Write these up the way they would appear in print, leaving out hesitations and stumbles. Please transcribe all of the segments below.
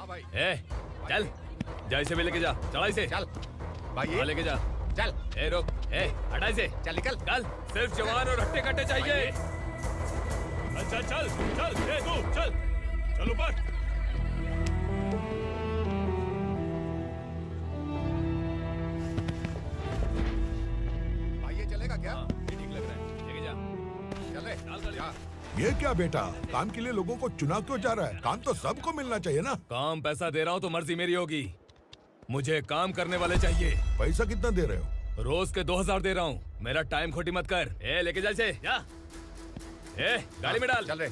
हाँ भाई। ए, चल, जा इसे भी लेके जा, चला इसे। चल भाई, हाँ, लेके जा। चल। ए रुक, ए हटा इसे। चल निकल। कल सिर्फ जवान और हट्टे कट्टे चाहिए। अच्छा चल चल, ए तू चल, चल ऊपर। भाई ये चलेगा क्या? ये ठीक लग रहा है, लेके जा। चल रे, चल, जा। ये क्या बेटा, काम के लिए लोगों को चुना क्यों जा रहा है? काम तो सबको मिलना चाहिए ना। काम पैसा दे रहा हूँ तो मर्जी मेरी होगी, मुझे काम करने वाले चाहिए। पैसा कितना दे रहे हो? रोज के 2000 दे रहा हूँ, मेरा टाइम खोटी मत कर। ए लेके जा इसे, जा। ए गाड़ी में डाल। चल रे।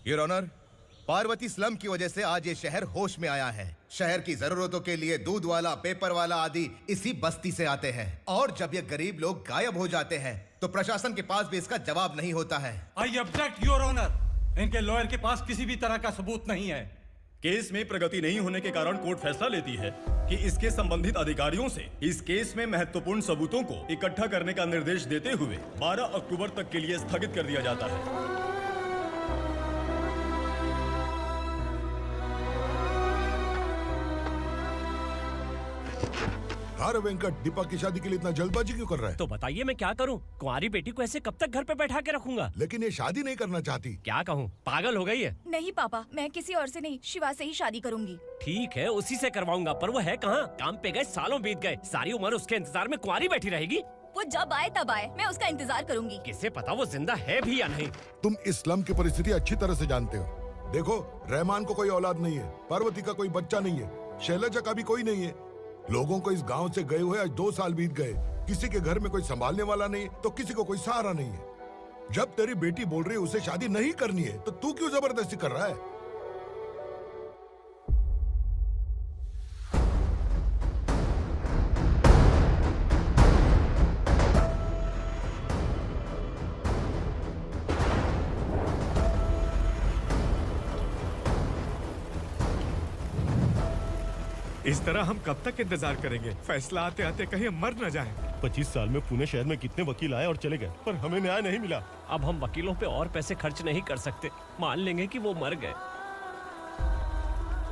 योर ऑनर, पार्वती स्लम की वजह से आज ये शहर होश में आया है। शहर की जरूरतों के लिए दूध वाला, पेपर वाला आदि इसी बस्ती से आते हैं, और जब ये गरीब लोग गायब हो जाते हैं तो प्रशासन के पास भी इसका जवाब नहीं होता है। I object your honour. इनके लॉयर के पास किसी भी तरह का सबूत नहीं है। केस में प्रगति नहीं होने के कारण कोर्ट फैसला लेती है कि इसके संबंधित अधिकारियों से इस केस में महत्वपूर्ण सबूतों को इकट्ठा करने का निर्देश देते हुए 12 अक्टूबर तक के लिए स्थगित कर दिया जाता है। अरे वेंकट, दीपक की शादी के लिए इतना जल्दबाजी क्यों कर रहा है? तो बताइए मैं क्या करूं? कुंवारी बेटी को ऐसे कब तक घर पे बैठा के रखूंगा? लेकिन ये शादी नहीं करना चाहती। क्या कहूं, पागल हो गई है। नहीं पापा, मैं किसी और से नहीं, शिवा से ही शादी करूंगी। ठीक है, उसी से करवाऊंगा, पर वो है कहाँ? काम पे गए, सालों बीत गए, सारी उम्र उसके इंतजार में कुंवारी बैठी रहेगी। वो जब आए तब आए, मैं उसका इंतजार करूंगी। किसे पता वो जिंदा है भी या नहीं। तुम इस्लाम की परिस्थिति अच्छी तरह से जानते हो। देखो, रहमान को कोई औलाद नहीं है, पार्वती का कोई बच्चा नहीं है, शैलजा का भी कोई नहीं है। लोगों को इस गांव से गए हुए आज 2 साल बीत गए। किसी के घर में कोई संभालने वाला नहीं, तो किसी को कोई सहारा नहीं है। जब तेरी बेटी बोल रही है उसे शादी नहीं करनी है, तो तू क्यों जबरदस्ती कर रहा है? इस तरह हम कब तक इंतजार करेंगे? फैसला आते आते कहीं हम मर न जाएं। 25 साल में पुणे शहर में कितने वकील आए और चले गए, पर हमें न्याय नहीं मिला। अब हम वकीलों पे और पैसे खर्च नहीं कर सकते। मान लेंगे कि वो मर गए।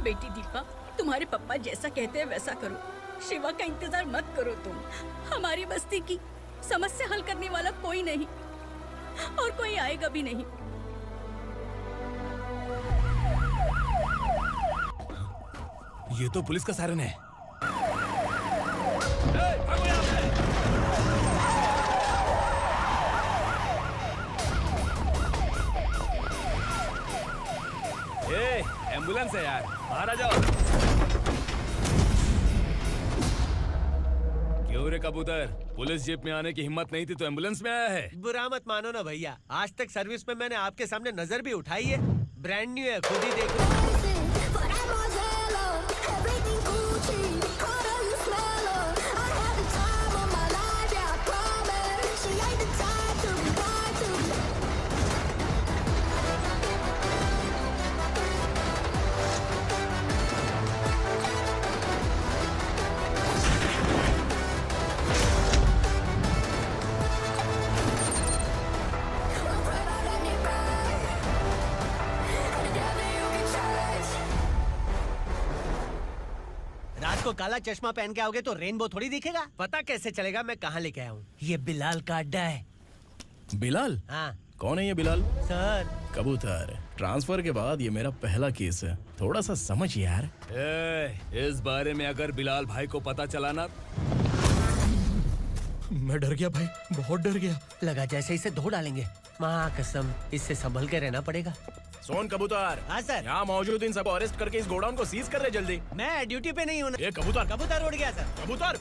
बेटी दीपा, तुम्हारे पापा जैसा कहते हैं वैसा करो। शिवा का इंतजार मत करो तुम। हमारी बस्ती की समस्या हल करने वाला कोई नहीं, और कोई आएगा भी नहीं। ये तो पुलिस का सायरन है। ए, एम्बुलेंस है यार, बाहर आ जाओ। क्यों रे कबूतर, पुलिस जीप में आने की हिम्मत नहीं थी तो एम्बुलेंस में आया है? बुरा मत मानो ना भैया, आज तक सर्विस में मैंने आपके सामने नजर भी उठाई है। ब्रांड न्यू है, खुद ही देखो। रात को काला चश्मा पहन के आओगे तो रेनबो थोड़ी दिखेगा। पता कैसे चलेगा मैं कहाँ लेके आया हूँ? ये बिलाल का अड्डा है। बिलाल? हाँ। कौन है ये बिलाल? सर, कबूतर, ट्रांसफर के बाद ये मेरा पहला केस है, थोड़ा सा समझ यार। इस बारे में अगर बिलाल भाई को पता चला ना। मैं डर गया भाई, बहुत डर गया। लगा जैसे इसे धो डालेंगे। माँ कसम, इससे संभल के रहना पड़ेगा। सोन कबूतर। हाँ सर। यहाँ मौजूद इन सबको अरेस्ट करके इस गोडाउन को सीज कर रहे जल्दी। मैं ड्यूटी पे नहीं हूँ। ये कबूतर। कबूतर उड़ गया सर। कबूतर।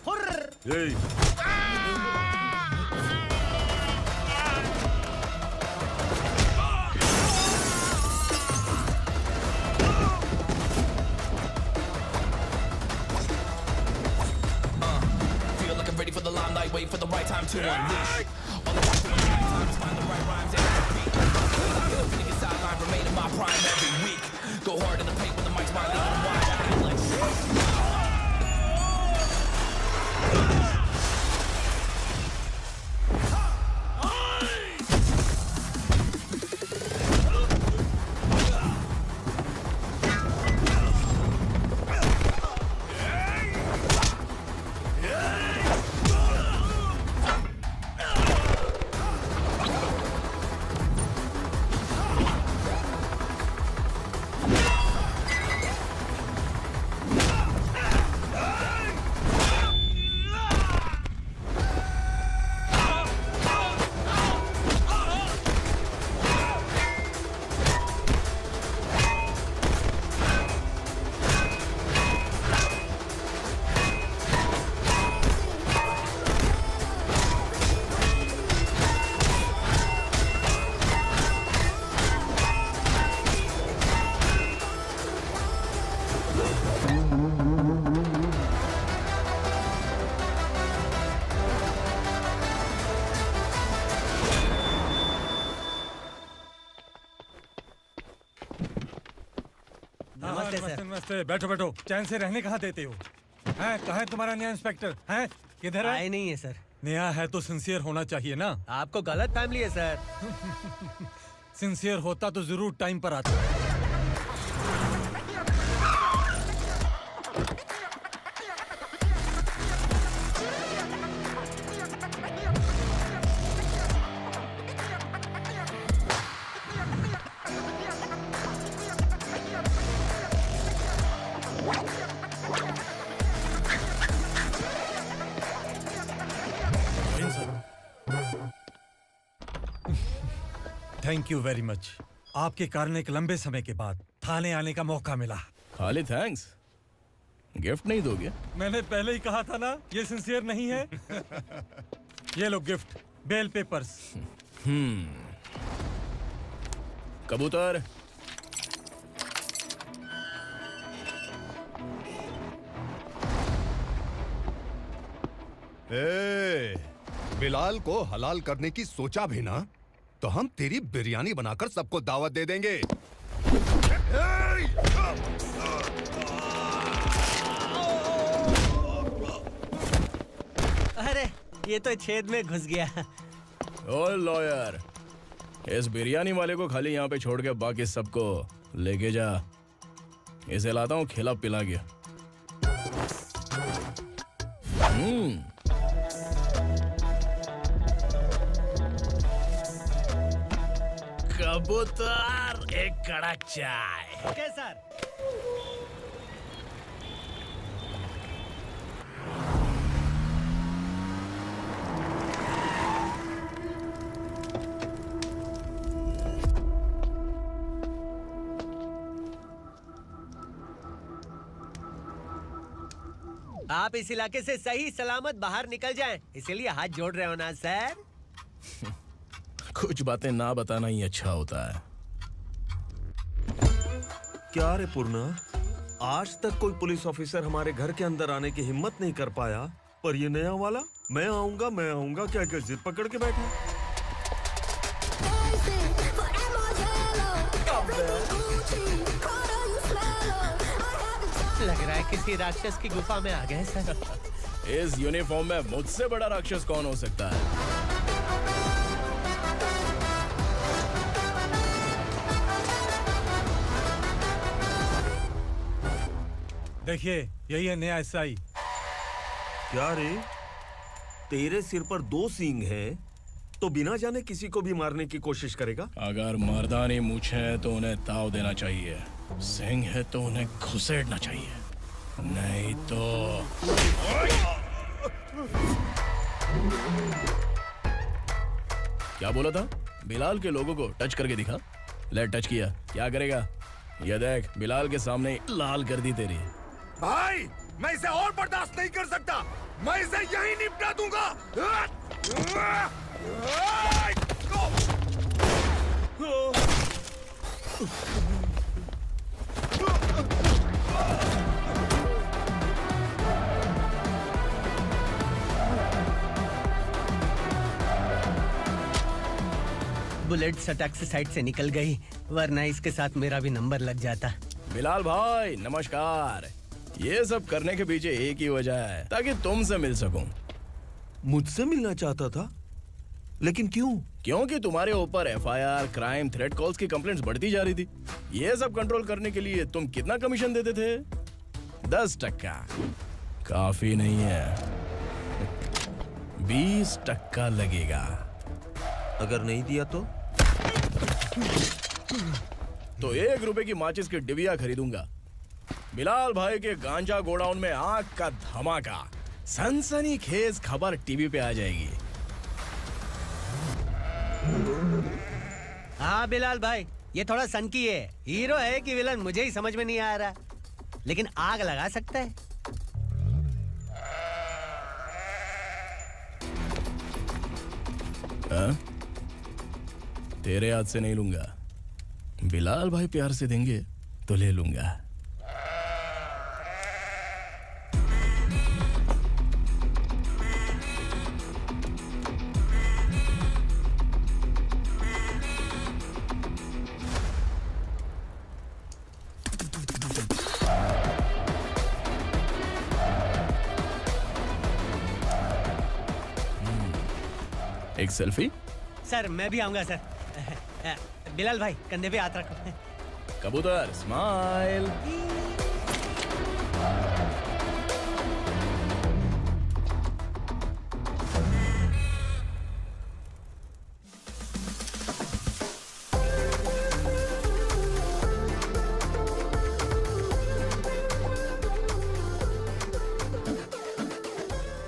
नमस्ते सर। नमस्ते, बैठो बैठो। चैन से रहने कहाँ देते हो? हैं, कहाँ है तुम्हारा नया इंस्पेक्टर? हैं, किधर है? आए नहीं है सर। नया है तो सिंसियर होना चाहिए ना। आपको गलत फैमिली है सर। सिंसियर होता तो जरूर टाइम पर आता। Thank you very much. आपके कारण एक लंबे समय के बाद थाने आने का मौका मिला। खाली थैंक्स, गिफ्ट नहीं दोगे? मैंने पहले ही कहा था ना, ये सिंसियर नहीं है। ये लो गिफ्ट, बेल पेपर्स। कबूतर। बिलाल को हलाल करने की सोचा भी ना, तो हम तेरी बिरयानी बनाकर सबको दावत दे देंगे। अरे ये तो छेद में घुस गया। ओ लॉयर, इस बिरयानी वाले को खाली यहाँ पे छोड़ के बाकी सबको लेके जा। इसे लाता हूँ खिला पिला के। कबूतर, एक कड़क चाय। Okay sir. आप इस इलाके से सही सलामत बाहर निकल जाएं, इसीलिए हाथ जोड़ रहे हो ना सर। कुछ बातें ना बताना ही अच्छा होता है। क्या रे पूर्णा, आज तक कोई पुलिस ऑफिसर हमारे घर के अंदर आने की हिम्मत नहीं कर पाया, पर ये नया वाला मैं आऊंगा क्या जिद पकड़ के बैठा। लग रहा है किसी राक्षस की गुफा में आ गए सर। इस यूनिफॉर्म में मुझसे बड़ा राक्षस कौन हो सकता है? देखिए, यही है नया एसआई। क्या रे, तेरे सिर पर 2 सींग हैं, तो बिना जाने किसी को भी मारने की कोशिश करेगा? अगर मर्दानी मूछें है तो उन्हें ताव देना चाहिए, सिंह है तो उन्हें घुसेड़ना चाहिए, नहीं तो। क्या बोला था? बिलाल के लोगों को टच करके दिखा। ले टच किया, क्या करेगा? ये देख, बिलाल के सामने ही लाल कर दी तेरी। भाई, मैं इसे और बर्दाश्त नहीं कर सकता। मैं इसे यहीं निपटा दूंगा। बुलेट सटक से साइड से निकल गई, वरना इसके साथ मेरा भी नंबर लग जाता। बिलाल भाई नमस्कार। ये सब करने के पीछे एक ही वजह है, ताकि तुमसे मिल सकूं। मुझसे मिलना चाहता था, लेकिन क्यों? क्योंकि तुम्हारे ऊपर एफआईआर, क्राइम, थ्रेट कॉल्स की कंप्लेंट्स बढ़ती जा रही थी। ये सब कंट्रोल करने के लिए तुम कितना कमीशन देते थे? 10%। काफी नहीं है, 20% लगेगा। अगर नहीं दिया तो 1 रुपए की माचिस की डिबिया खरीदूंगा। बिलाल भाई के गांजा गोडाउन में आग का धमाका, सनसनीखेज खबर टीवी पे आ जाएगी। हाँ बिलाल भाई, ये थोड़ा सनकी है। हीरो है कि विलन मुझे ही समझ में नहीं आ रहा, लेकिन आग लगा सकता है। हाँ? तेरे हाथ से नहीं लूंगा, बिलाल भाई प्यार से देंगे तो ले लूंगा। एक सेल्फी? सर मैं भी आऊंगा सर। बिलाल भाई कंधे पे हाथ रखो। कबूतर स्माइल।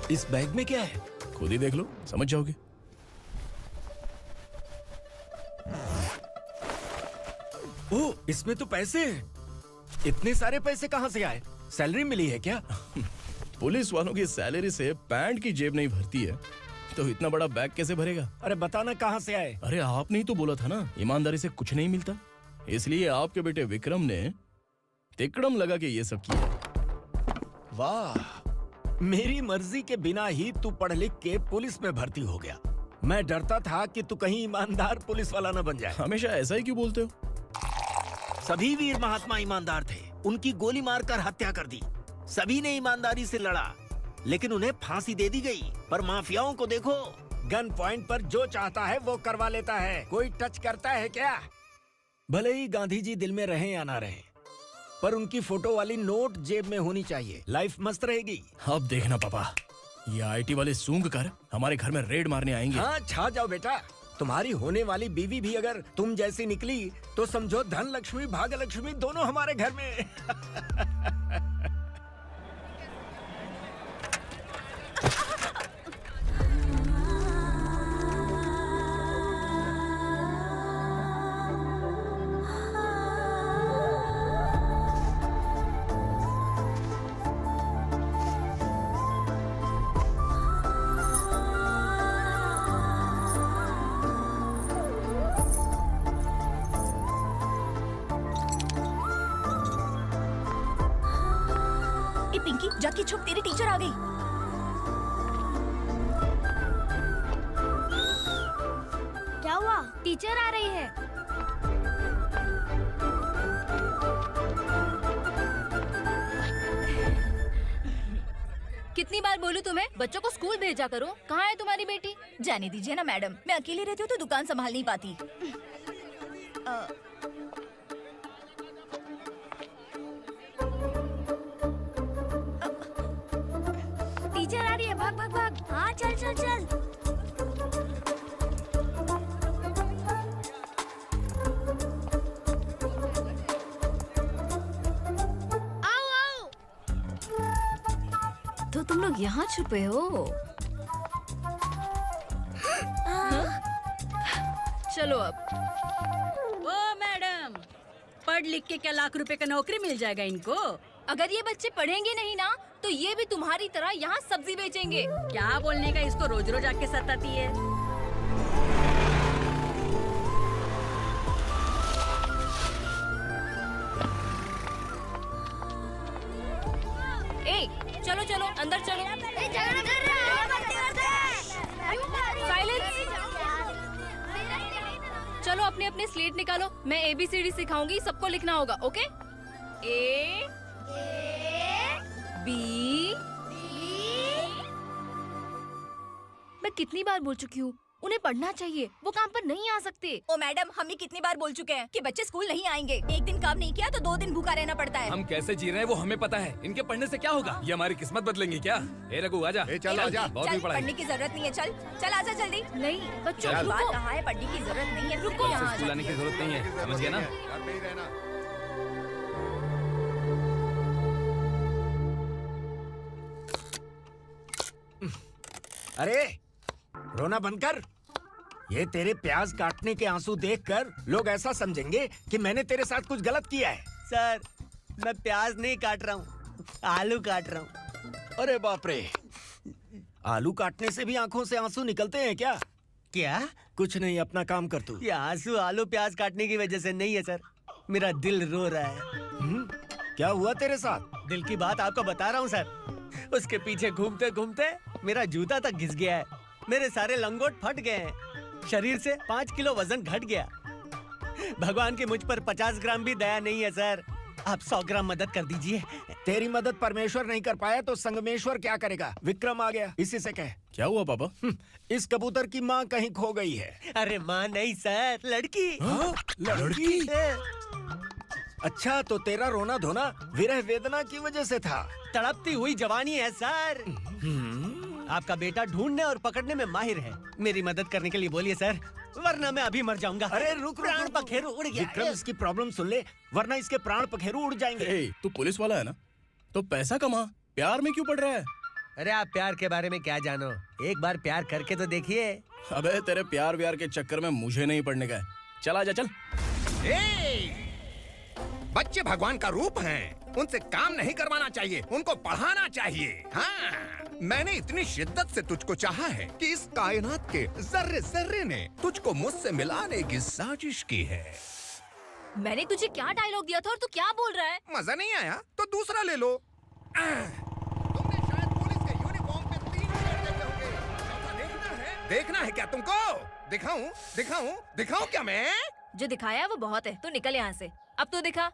इस बैग में क्या है? खुद ही देख लो, समझ जाओगे। ओह, इसमें तो पैसे हैं। इतने सारे पैसे कहाँ से आए? सैलरी मिली है क्या? पुलिस वालों की सैलरी से पैंट की जेब नहीं भरती है, तो इतना बड़ा बैग कैसे भरेगा? अरे बताना कहाँ से आए? अरे आपने ही तो बोला था ना, ईमानदारी से कुछ नहीं मिलता। इसलिए आपके बेटे विक्रम ने तिकड़म लगा के ये सब किया। वाह, मेरी मर्जी के बिना ही तू पढ़ लिख के पुलिस में भर्ती हो गया। मैं डरता था कि तू कहीं ईमानदार पुलिस वाला न बन जाए। हमेशा ऐसा ही क्यों बोलते हो? सभी वीर महात्मा ईमानदार थे, उनकी गोली मारकर हत्या कर दी। सभी ने ईमानदारी से लड़ा, लेकिन उन्हें फांसी दे दी गई। पर माफियाओं को देखो, गन पॉइंट पर जो चाहता है वो करवा लेता है। कोई टच करता है क्या? भले ही गांधी जी दिल में रहे या ना रहे, पर उनकी फोटो वाली नोट जेब में होनी चाहिए। लाइफ मस्त रहेगी। अब देखना पापा, ये आईटी वाले सूंघ कर हमारे घर में रेड मारने आएंगे। हाँ, छा जाओ बेटा। तुम्हारी होने वाली बीवी भी अगर तुम जैसी निकली तो समझो धन लक्ष्मी भाग्य लक्ष्मी दोनों हमारे घर में। पिंकी, जाके छुप, तेरी टीचर आ गई। क्या हुआ? टीचर आ रही है। कितनी बार बोलूं तुम्हें, बच्चों को स्कूल भेजा करो। कहाँ है तुम्हारी बेटी? जाने दीजिए ना मैडम, मैं अकेली रहती हूँ तो दुकान संभाल नहीं पाती। टीचर आ रही है, भाग भाग भाग। हाँ चल चल चल। आओ आओ। तो तुम लोग यहाँ छुपे हो? चलो अब। ओ मैडम, पढ़ लिख के क्या लाख रुपए का नौकरी मिल जाएगा इनको? अगर ये बच्चे पढ़ेंगे नहीं ना, तो ये भी तुम्हारी तरह यहाँ सब्जी बेचेंगे। क्या बोलने का, इसको रोज रोज आके सताती है। ए, चलो चलो अंदर चलो। साइलेंस। स्लेट निकालो, मैं ABCD सिखाऊंगी, सबको लिखना होगा, ओके? A B। मैं कितनी बार बोल चुकी हूँ, उन्हें पढ़ना चाहिए, वो काम पर नहीं आ सकते। ओ मैडम, हम ही कितनी बार बोल चुके हैं कि बच्चे स्कूल नहीं आएंगे। एक दिन काम नहीं किया तो 2 दिन भूखा रहना पड़ता है। हम कैसे जी रहे हैं वो हमें पता है, इनके पढ़ने से क्या होगा? ये हमारी किस्मत बदलेंगी क्या? ए रघु आजा। चल आजा। बहुत भी पढ़ाई। पढ़ने की जरूरत नहीं है, चल चल आजा जल्दी। नहीं बच्चों, चल। बात कहाँ है, पढ़ने की जरूरत नहीं है, रुको। स्कूल आने की जरूरत नहीं है, समझ गया ना? घर में ही रहना। अरे रोना बंद कर। ये तेरे प्याज काटने के आंसू देखकर लोग ऐसा समझेंगे कि मैंने तेरे साथ कुछ गलत किया है। सर, मैं प्याज नहीं काट रहा हूँ, आलू काट रहा हूँ। अरे बाप रे, आलू काटने से भी आंखों से आंसू निकलते हैं क्या? क्या? कुछ नहीं, अपना काम कर तू। ये आंसू आलू प्याज काटने की वजह से नहीं है सर, मेरा दिल रो रहा है। क्या हुआ तेरे साथ? दिल की बात आपको बता रहा हूँ सर। उसके पीछे घूमते घूमते मेरा जूता तक घिस गया है, मेरे सारे लंगोट फट गए हैं, शरीर से 5 किलो वजन घट गया। भगवान की मुझ पर 50 ग्राम भी दया नहीं है सर, आप 100 ग्राम मदद कर दीजिए। तेरी मदद परमेश्वर नहीं कर पाया तो संगमेश्वर क्या करेगा? विक्रम आ गया, इसी से कह। क्या हुआ पापा? इस कबूतर की माँ कहीं खो गई है। अरे माँ नहीं सर, लड़की। लड़की? अच्छा, तो तेरा रोना धोना विरह वेदना की वजह से था। तड़पती हुई जवानी है सर। आपका बेटा ढूंढने और पकड़ने में माहिर है, मेरी मदद करने के लिए बोलिए सर, वरना मैं अभी मर जाऊंगा। अरे रुक, प्राण पखेरु उड़ गया। विक्रम, इसकी प्रॉब्लम सुन ले, वरना इसके प्राण पखेरु उड़ जाएंगे। तू पुलिस वाला है ना, तो पैसा कमा, प्यार में क्यों पड़ रहा है? अरे आप प्यार के बारे में क्या जानो, एक बार प्यार करके तो देखिए। अबे तेरे प्यार व्यार के चक्कर में मुझे नहीं पड़ने का है, चल आजा चल। बच्चे भगवान का रूप हैं, उनसे काम नहीं करवाना चाहिए, उनको पढ़ाना चाहिए। हाँ, मैंने इतनी शिद्दत से तुझको चाहा है कि इस कायनात के जर्रे जर्रे ने तुझको मुझसे मिलाने की साजिश की है। मैंने तुझे क्या डायलॉग दिया था और तू क्या बोल रहा है? मजा नहीं आया तो दूसरा ले लो। तुमने शायद पुलिस के यूनिफॉर्म पे 3 शर्ट देखे होंगे। चौथा देखना है क्या तुमको? दिखाऊं दिखाऊं दिखाऊं क्या मैं? जो दिखाया है वो बहुत है, तू निकल यहाँ से। अब तो दिखा।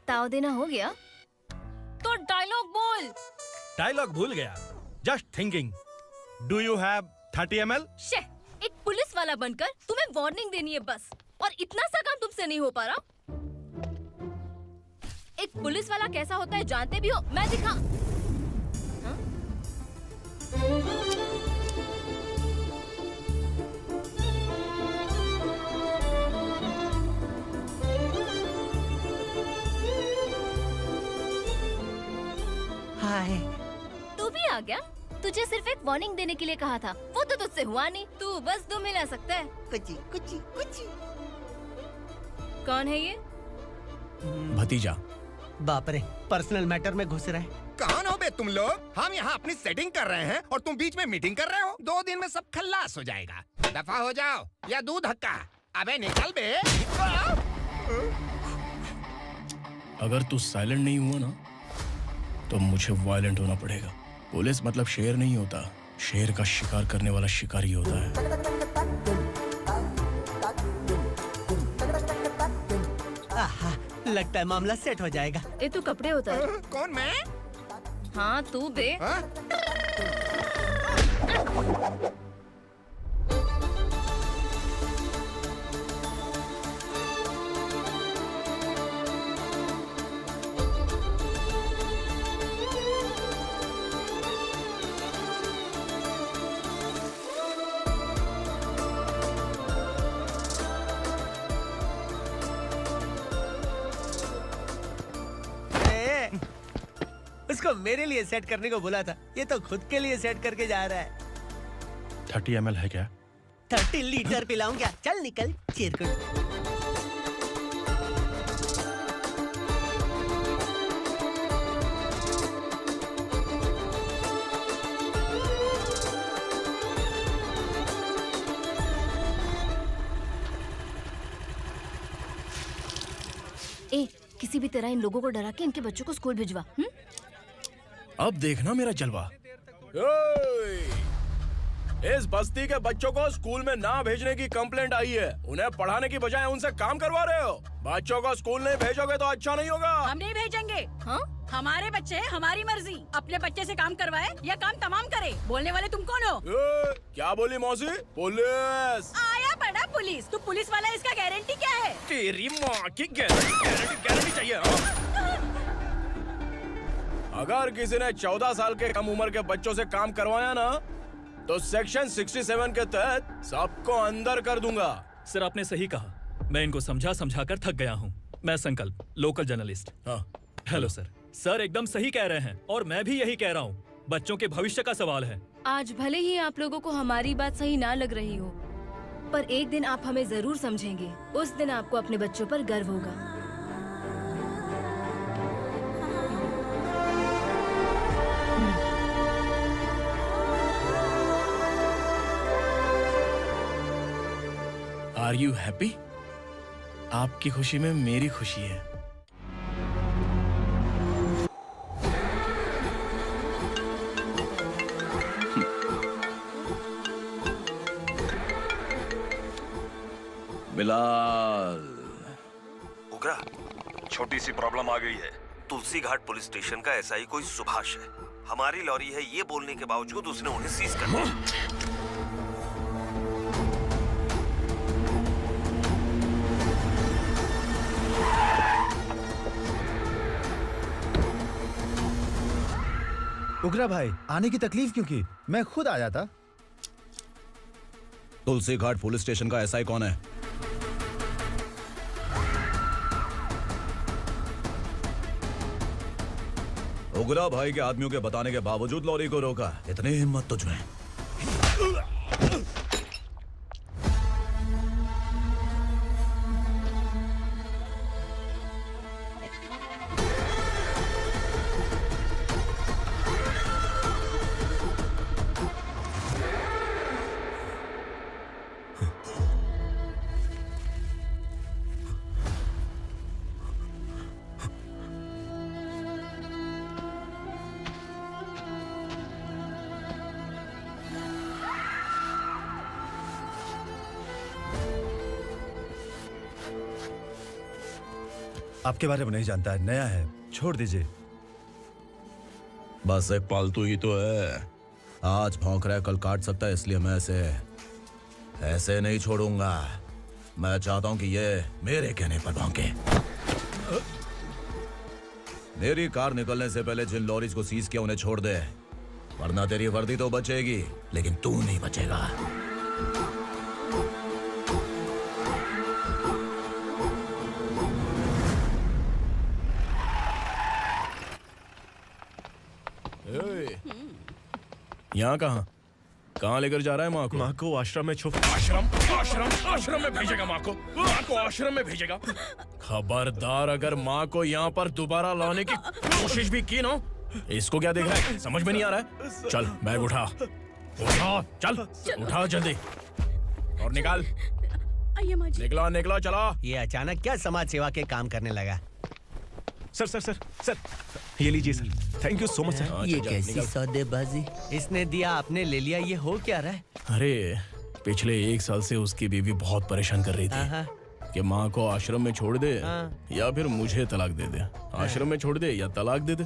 ताव देना हो गया तो डायलॉग बोल। डायलॉग भूल गया। Just thinking, do you have 30 ml? शे, एक पुलिस वाला बनकर तुम्हें वार्निंग देनी है बस, और इतना सा काम तुमसे नहीं हो पा रहा। एक पुलिस वाला कैसा होता है जानते भी हो? मैं दिखा। हाँ? हाय, तू भी आ गया? तुझे सिर्फ एक वार्निंग देने के लिए कहा था, वो तो तुझसे हुआ नहीं। तू बस दुम हिला सकता है। कुची कुची कुची। कौन है ये? भतीजा। बाप रे, पर्सनल मैटर में घुस रहे। कौन हो बे तुम लोग? हम यहाँ अपनी सेटिंग कर रहे हैं और तुम बीच में मीटिंग कर रहे हो। 2 दिन में सब खल्लास हो जाएगा। दफा हो जाओ या दूध हक्का। अबे निकल बे। अगर तू साइलेंट नहीं हुआ ना तो मुझे वायलेंट होना पड़ेगा। पुलिस मतलब शेर नहीं होता, शेर का शिकार करने वाला शिकारी होता है। आहा, लगता है मामला सेट हो जाएगा। ए तू कपड़े उतार। कौन मैं? हाँ तू बे। उसको मेरे लिए सेट करने को बोला था, ये तो खुद के लिए सेट करके जा रहा है। 30 ml है क्या? 30 लीटर पिलाऊं क्या? चल निकल चिरकुट। ए, किसी भी तरह इन लोगों को डरा के इनके बच्चों को स्कूल भिजवा। अब देखना मेरा जलवा। इस बस्ती के बच्चों को स्कूल में ना भेजने की कंप्लेंट आई है। उन्हें पढ़ाने की बजाय उनसे काम करवा रहे हो। बच्चों को स्कूल नहीं भेजोगे तो अच्छा नहीं होगा। हम नहीं भेजेंगे। हाँ? हमारे बच्चे हमारी मर्जी। अपने बच्चे से काम करवाए या काम तमाम करे। बोलने वाले तुम कौन हो? क्या बोली मौसी? पुलिस आया बड़ा पुलिस। तू पुलिस वाला, इसका गारंटी क्या है? तेरी माँ की गारंटी चाहिए। अगर किसी ने 14 साल के कम उम्र के बच्चों से काम करवाया ना तो सेक्शन 67 के तहत सबको अंदर कर दूंगा। सर आपने सही कहा। मैं इनको समझा कर थक गया हूँ। मैं संकल्प, लोकल जर्नलिस्ट। हाँ। Hello sir. सर एकदम सही कह रहे हैं और मैं भी यही कह रहा हूँ। बच्चों के भविष्य का सवाल है। आज भले ही आप लोगों को हमारी बात सही ना लग रही हो, पर एक दिन आप हमें जरूर समझेंगे। उस दिन आपको अपने बच्चों पर गर्व होगा। Are you happy? आपकी खुशी में मेरी खुशी है। बिलाल। उगरा, छोटी सी प्रॉब्लम आ गई है। तुलसी घाट पुलिस स्टेशन का एसआई कोई सुभाष है। हमारी लॉरी है ये बोलने के बावजूद उसने उन्हें सीज कर दिया। उगरा भाई, आने की तकलीफ क्यों की? मैं खुद आ जाता। तुलसी घाट पुलिस स्टेशन का एसआई कौन है? उगरा भाई के आदमियों के बताने के बावजूद लॉरी को रोका। इतनी हिम्मत तुझमें? आपके बारे में नहीं जानता है, नया है, छोड़ दीजिए। बस एक पालतू ही तो है। आज भौंक रहा है, कल काट सकता है, इसलिए मैं ऐसे नहीं छोड़ूंगा। मैं चाहता हूं कि ये मेरे कहने पर भौंके। मेरी कार निकलने से पहले जिन लॉरीज को सीज किया उन्हें छोड़ दे, वरना तेरी वर्दी तो बचेगी लेकिन तू नहीं बचेगा। यहाँ कहाँ लेकर जा रहा है माँ को? माँ को आश्रम में आश्रम में भेजेगा। माँ को आश्रम में भेजेगा। खबरदार, अगर माँ को यहाँ पर दोबारा लाने की कोशिश भी की ना, इसको क्या देख रहा है? समझ में नहीं आ रहा है? चल बैग उठा, चल उठा जल्दी और निकाल। निकला चला। ये अचानक क्या समाज सेवा के काम करने लगा? सर ये लीजिए sir. Thank you so much sir. ये कैसी सौदेबाजी? इसने दिया, आपने ले लिया, ये हो क्या रहा है? अरे पिछले 1 साल से उसकी बीवी बहुत परेशान कर रही थी कि माँ को आश्रम में छोड़ दे या फिर मुझे तलाक दे दे। आश्रम में छोड़ दे या तलाक दे दे।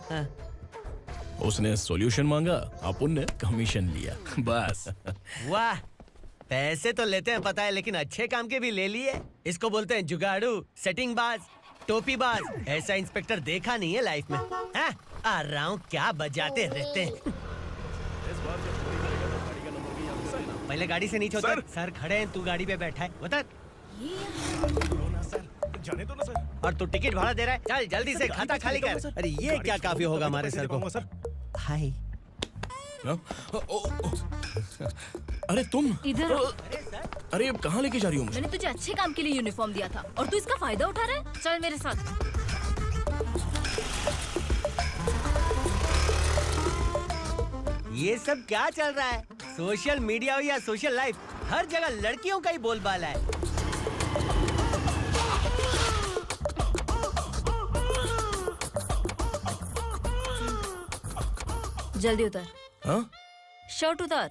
उसने सॉल्यूशन मांगा, अपन ने कमीशन लिया, बस। वाह, पैसे तो लेते हैं पता है, लेकिन अच्छे काम के भी ले लिए। इसको बोलते हैं जुगाड़ू, सेटिंग बाज, टोपी बाज। ऐसा इंस्पेक्टर देखा नहीं है लाइफ में। हाँ? आ रहा हूँ, क्या बजाते रहते हैं। पहले गाड़ी से नीचे उतर। सर खड़े हैं, तू गाड़ी पे बैठा है, उतर। जाने दो ना सर। और तू टिकट भाड़ा दे रहा है? चल जल्दी से खाता खाली कर। अरे ये क्या काफी होगा हमारे सर को। हाय। अरे तुम इधर। अरे अब कहाँ लेके जा रही हो मुझे? मैंने तुझे अच्छे काम के लिए यूनिफॉर्म दिया था और तू इसका फायदा उठा रहा है। चल मेरे साथ। ये सब क्या चल रहा है? सोशल मीडिया हो या सोशल लाइफ, हर जगह लड़कियों का ही बोलबाला है। जल्दी उतर। हाँ? शर्ट उतार।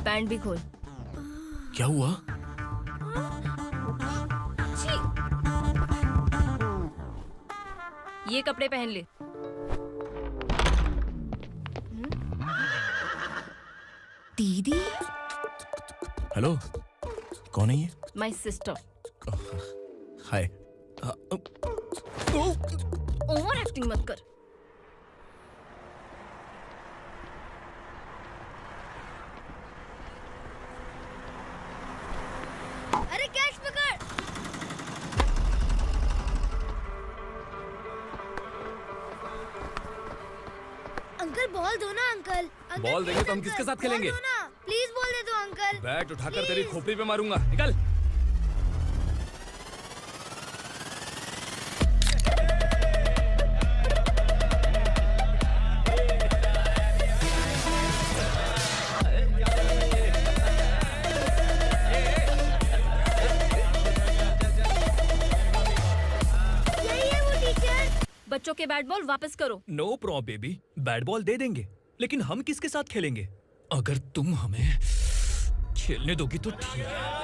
पैंट भी खोल। क्या हुआ? ये कपड़े पहन ले। दीदी। हेलो, कौन है ये? My sister. Hi. Over acting मत कर। अरे कैच पकड़। अंकल बॉल दो ना अंकल। बॉल देंगे तो हम किसके साथ खेलेंगे? प्लीज बॉल दे दो अंकल। बैट उठाकर तेरी खोपड़ी पे मारूंगा। निकल। बच्चों के बैट बॉल वापस करो। No problem baby, bat ball दे देंगे, लेकिन हम किसके साथ खेलेंगे? अगर तुम हमें खेलने दोगी तो ठीक है।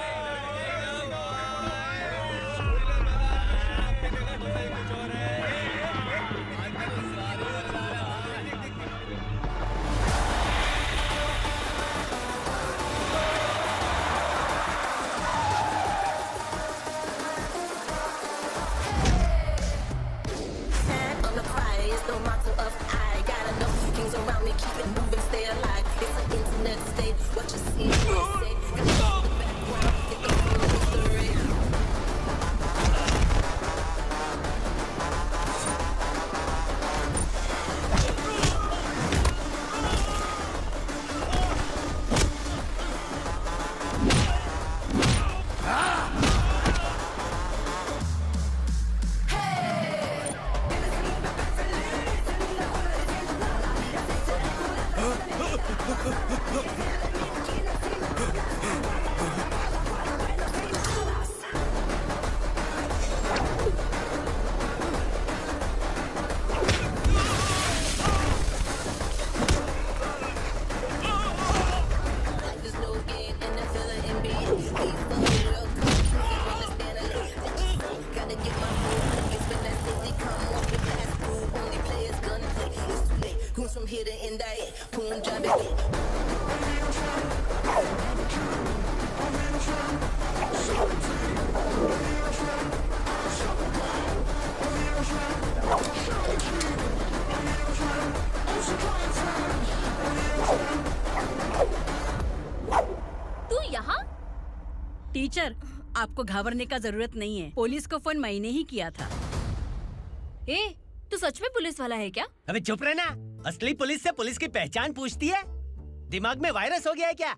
टीचर, आपको घबराने का जरूरत नहीं है। पुलिस को फोन मैंने ही किया था। ए, तू सच में पुलिस वाला है क्या? अबे चुप रहना। असली पुलिस से पुलिस की पहचान पूछती है? दिमाग में वायरस हो गया है क्या?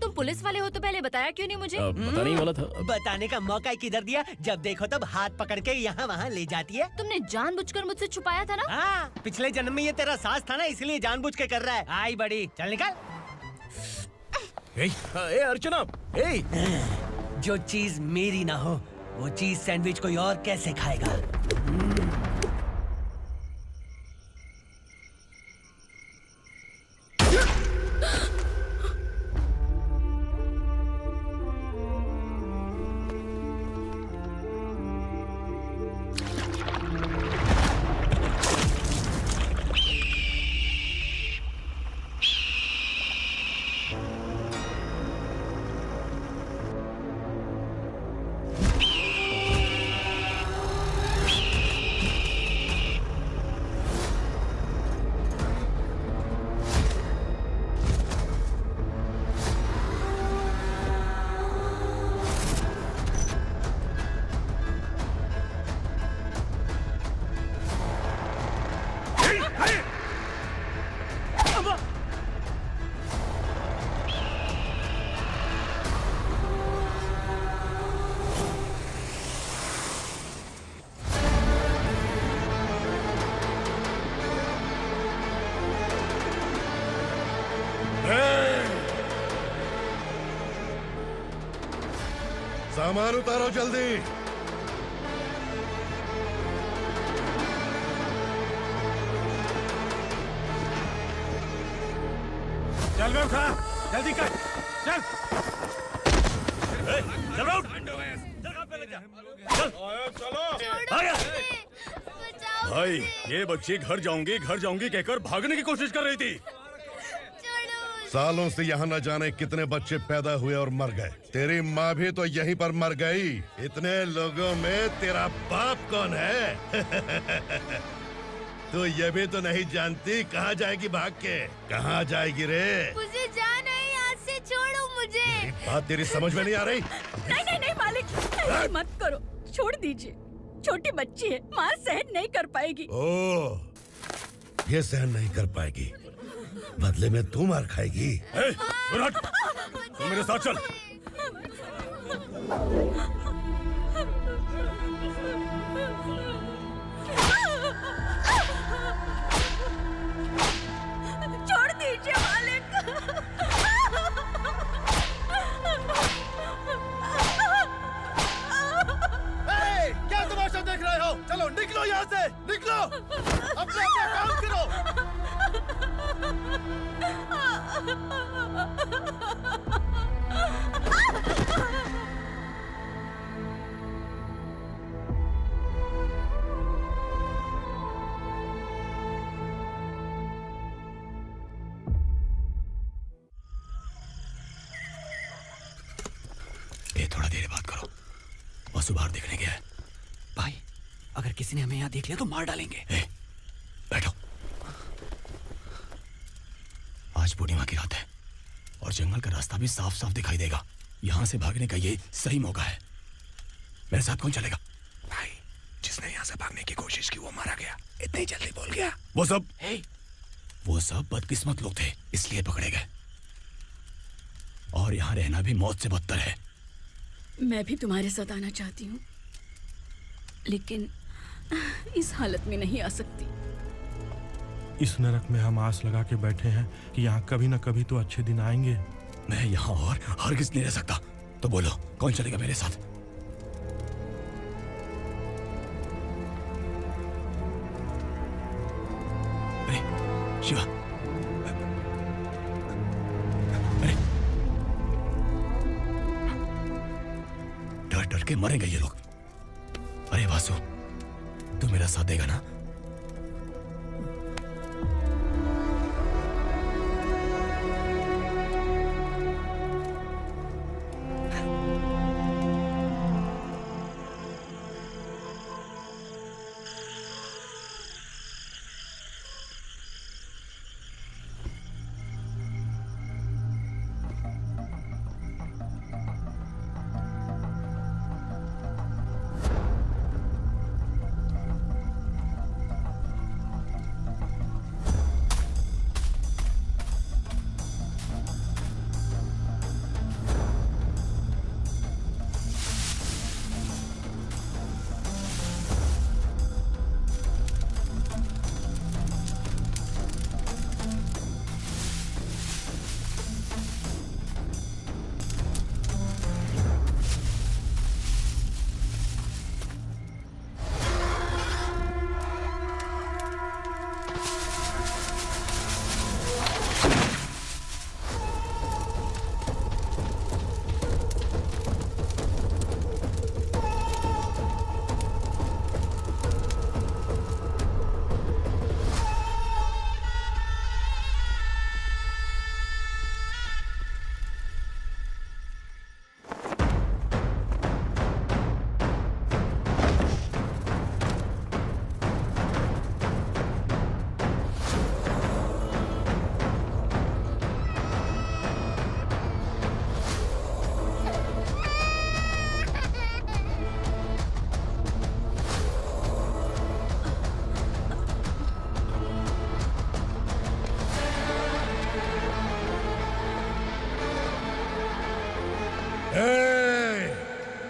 तुम पुलिस वाले हो तो पहले बताया क्यों नहीं मुझे? बताने ही वाला था। बताने का मौका किधर दिया? जब देखो तब हाथ पकड़ के यहाँ वहाँ ले जाती है। तुमने जानबूझकर मुझसे छुपाया था ना? हाँ, पिछले जन्म में ये तेरा सास था ना, इसलिए जानबूझ के कर रहा है। आई बड़ी, चल निकल। ए अर्चना, ए! जो चीज मेरी ना हो, वो चीज सैंडविच कोई और कैसे खाएगा? सामान उतारो जल्दी। चल बे उठा, जल्दी कर, चल। चल आउट। भाई ये बच्ची घर जाऊंगी कहकर भागने की कोशिश कर रही थी। सालों से यहाँ न जाने कितने बच्चे पैदा हुए और मर गए। तेरी माँ भी तो यहीं पर मर गई। इतने लोगों में तेरा बाप कौन है? तू ये भी तो नहीं जानती कहाँ जाएगी भाग के? कहाँ जाएगी रे? मुझे जाना है, यहाँ से छोड़ो मुझे। बात तेरी समझ में नहीं आ रही? नहीं मालिक, ऐसे मत करो, छोड़ दीजिए। छोटी बच्ची है, माँ सहन नहीं कर पाएगी। ओह, ये सहन नहीं कर पाएगी, बदले में तू मार खाएगी। तू मेरे साथ चल। छोड़ दीजिए मालिक। क्या तमाशा देख रहे हो? चलो निकलो यहाँ से, निकलो, अपना काम करो। ये थोड़ा देर बात करो, वसु बाहर देखने गया है। भाई, अगर किसी ने हमें यहाँ देख लिया तो मार डालेंगे। बैठो। आज पूर्णिमा की रात है और जंगल का रास्ता भी साफ साफ दिखाई देगा। यहाँ से भागने का ये सही मौका है। मेरे साथ कौन चलेगा? भाई, जिसने यहाँ से भागने की कोशिश की वो मारा गया। इतनी जल्दी बोल गया। वो सब बदकिस्मत लोग थे, इसलिए पकड़े गए। और यहाँ रहना भी मौत से बदतर है। मैं भी तुम्हारे साथ आना चाहती हूँ, लेकिन इस हालत में नहीं आ सकती। इस नरक में हम आस लगा के बैठे हैं कि यहाँ कभी न कभी तो अच्छे दिन आएंगे। मैं यहाँ और हरगिज़ नहीं रह सकता। तो बोलो, कौन चलेगा मेरे साथ? अरे शिवा, अरे डर डर के मरेंगे ये लोग। अरे वासु, तू मेरा साथ देगा ना?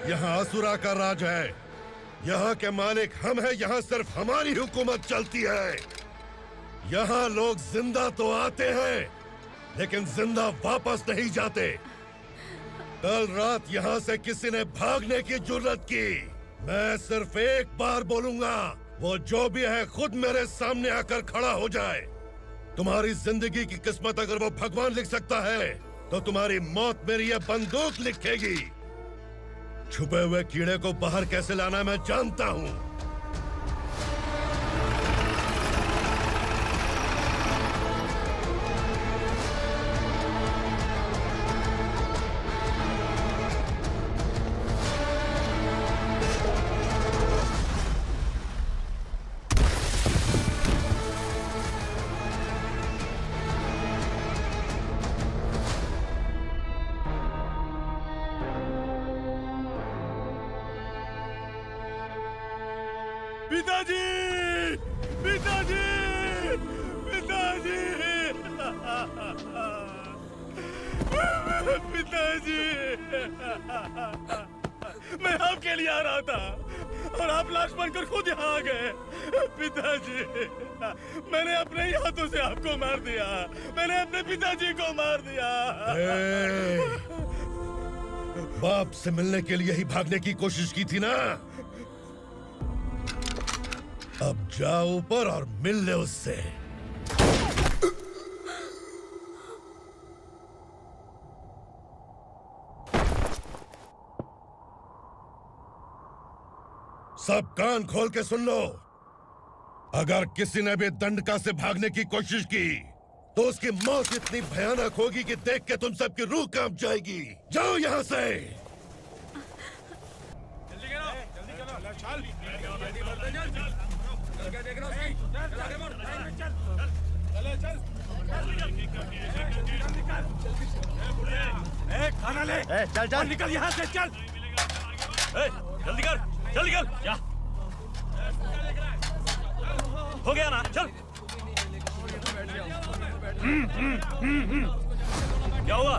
यहाँ असुरा का राज है। यहाँ के मालिक हम हैं। यहाँ सिर्फ हमारी हुकूमत चलती है। यहाँ लोग जिंदा तो आते हैं लेकिन जिंदा वापस नहीं जाते। कल रात यहाँ से किसी ने भागने की जुर्रत की, मैं सिर्फ एक बार बोलूंगा, वो जो भी है खुद मेरे सामने आकर खड़ा हो जाए। तुम्हारी जिंदगी की किस्मत अगर वो भगवान लिख सकता है तो तुम्हारी मौत मेरी ये बंदूक लिखेगी। छुपे हुए कीड़े को बाहर कैसे लाना मैं जानता हूँ। पिताजी, पिताजी, पिताजी, पिताजी, मैं आपके लिए आ रहा था और आप लाश बनकर खुद यहाँ आ गए। पिताजी, मैंने अपने ही हाथों से आपको मार दिया। मैंने अपने पिताजी को मार दिया। बाप से मिलने के लिए ही भागने की कोशिश की थी ना? अब जाओ ऊपर और मिल ले उससे। सब कान खोल के सुन लो। अगर किसी ने भी दंडका से भागने की कोशिश की तो उसकी मौत इतनी भयानक होगी कि देख के तुम सबकी रूह कांप जाएगी। जाओ यहाँ से। खाना ले। चल चल निकल यहाँ से, चल। जल्दी कर, जल्दी कर। क्या हो गया ना? चल। क्या हुआ?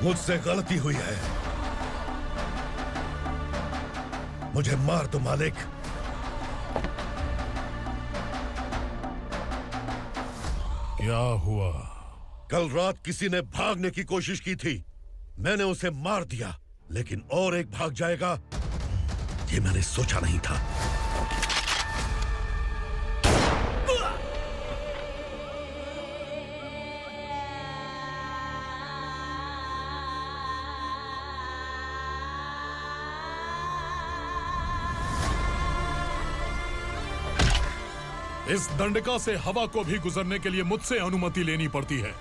मुझसे गलती हुई है, मुझे मार दो मालिक। क्या हुआ? कल रात किसी ने भागने की कोशिश की थी, मैंने उसे मार दिया, लेकिन और एक भाग जाएगा ये मैंने सोचा नहीं था। इस दंडका से हवा को भी गुजरने के लिए मुझसे अनुमति लेनी पड़ती है।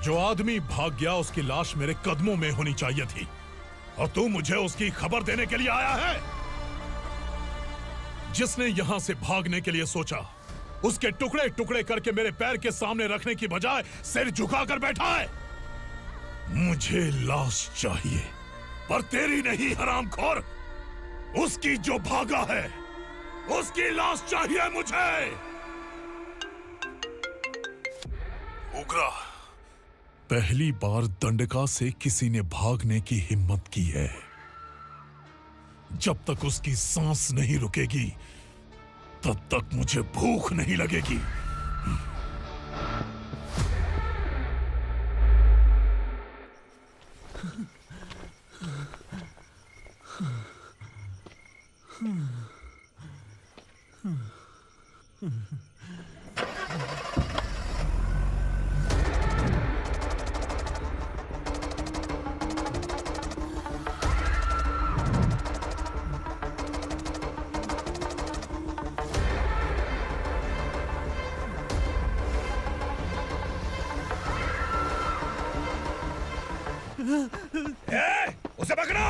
जो आदमी भाग गया उसकी लाश मेरे कदमों में होनी चाहिए थी, और तू मुझे उसकी खबर देने के लिए आया है। जिसने यहां से भागने के लिए सोचा उसके टुकड़े टुकड़े करके मेरे पैर के सामने रखने की बजाय सिर झुकाकर बैठा है। मुझे लाश चाहिए, पर तेरी नहीं हरामखोर, उसकी जो भागा है उसकी लाश चाहिए मुझे। उग्रा, पहली बार दंडका से किसी ने भागने की हिम्मत की है। जब तक उसकी सांस नहीं रुकेगी तब तक मुझे भूख नहीं लगेगी। उसे पकड़ो।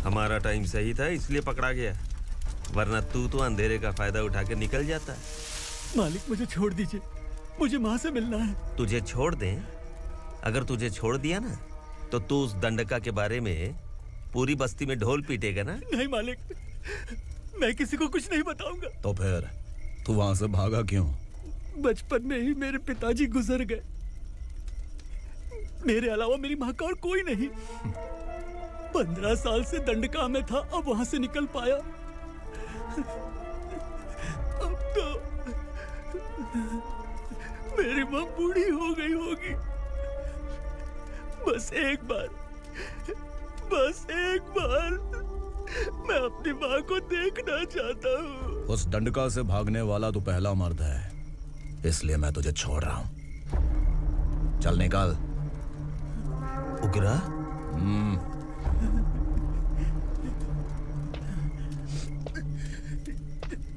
हमारा टाइम सही था इसलिए पकड़ा गया, वरना तू तो अंधेरे का फायदा उठा के निकल जाता। मालिक मुझे छोड़ दीजिए, मुझे माँ से मिलना है। तुझे छोड़ दें? अगर तुझे छोड़ दिया ना तो तू उस दंडका के बारे में पूरी बस्ती में ढोल पीटेगा ना। नहीं मालिक, मैं किसी को कुछ नहीं बताऊंगा। तो फिर तू वहां से भागा क्यों? बचपन में ही मेरे पिताजी गुजर गए, मेरे अलावा मेरी माँ का और कोई नहीं। 15 साल से दंडका में था, अब वहां से निकल पाया। अब तो मेरी माँ बूढ़ी हो गई होगी। बस एक बार मैं अपनी माँ को देखना चाहता हूँ। उस दंडका से भागने वाला तू पहला मर्द है, इसलिए मैं तुझे छोड़ रहा हूँ। चल निकल। उग्रा?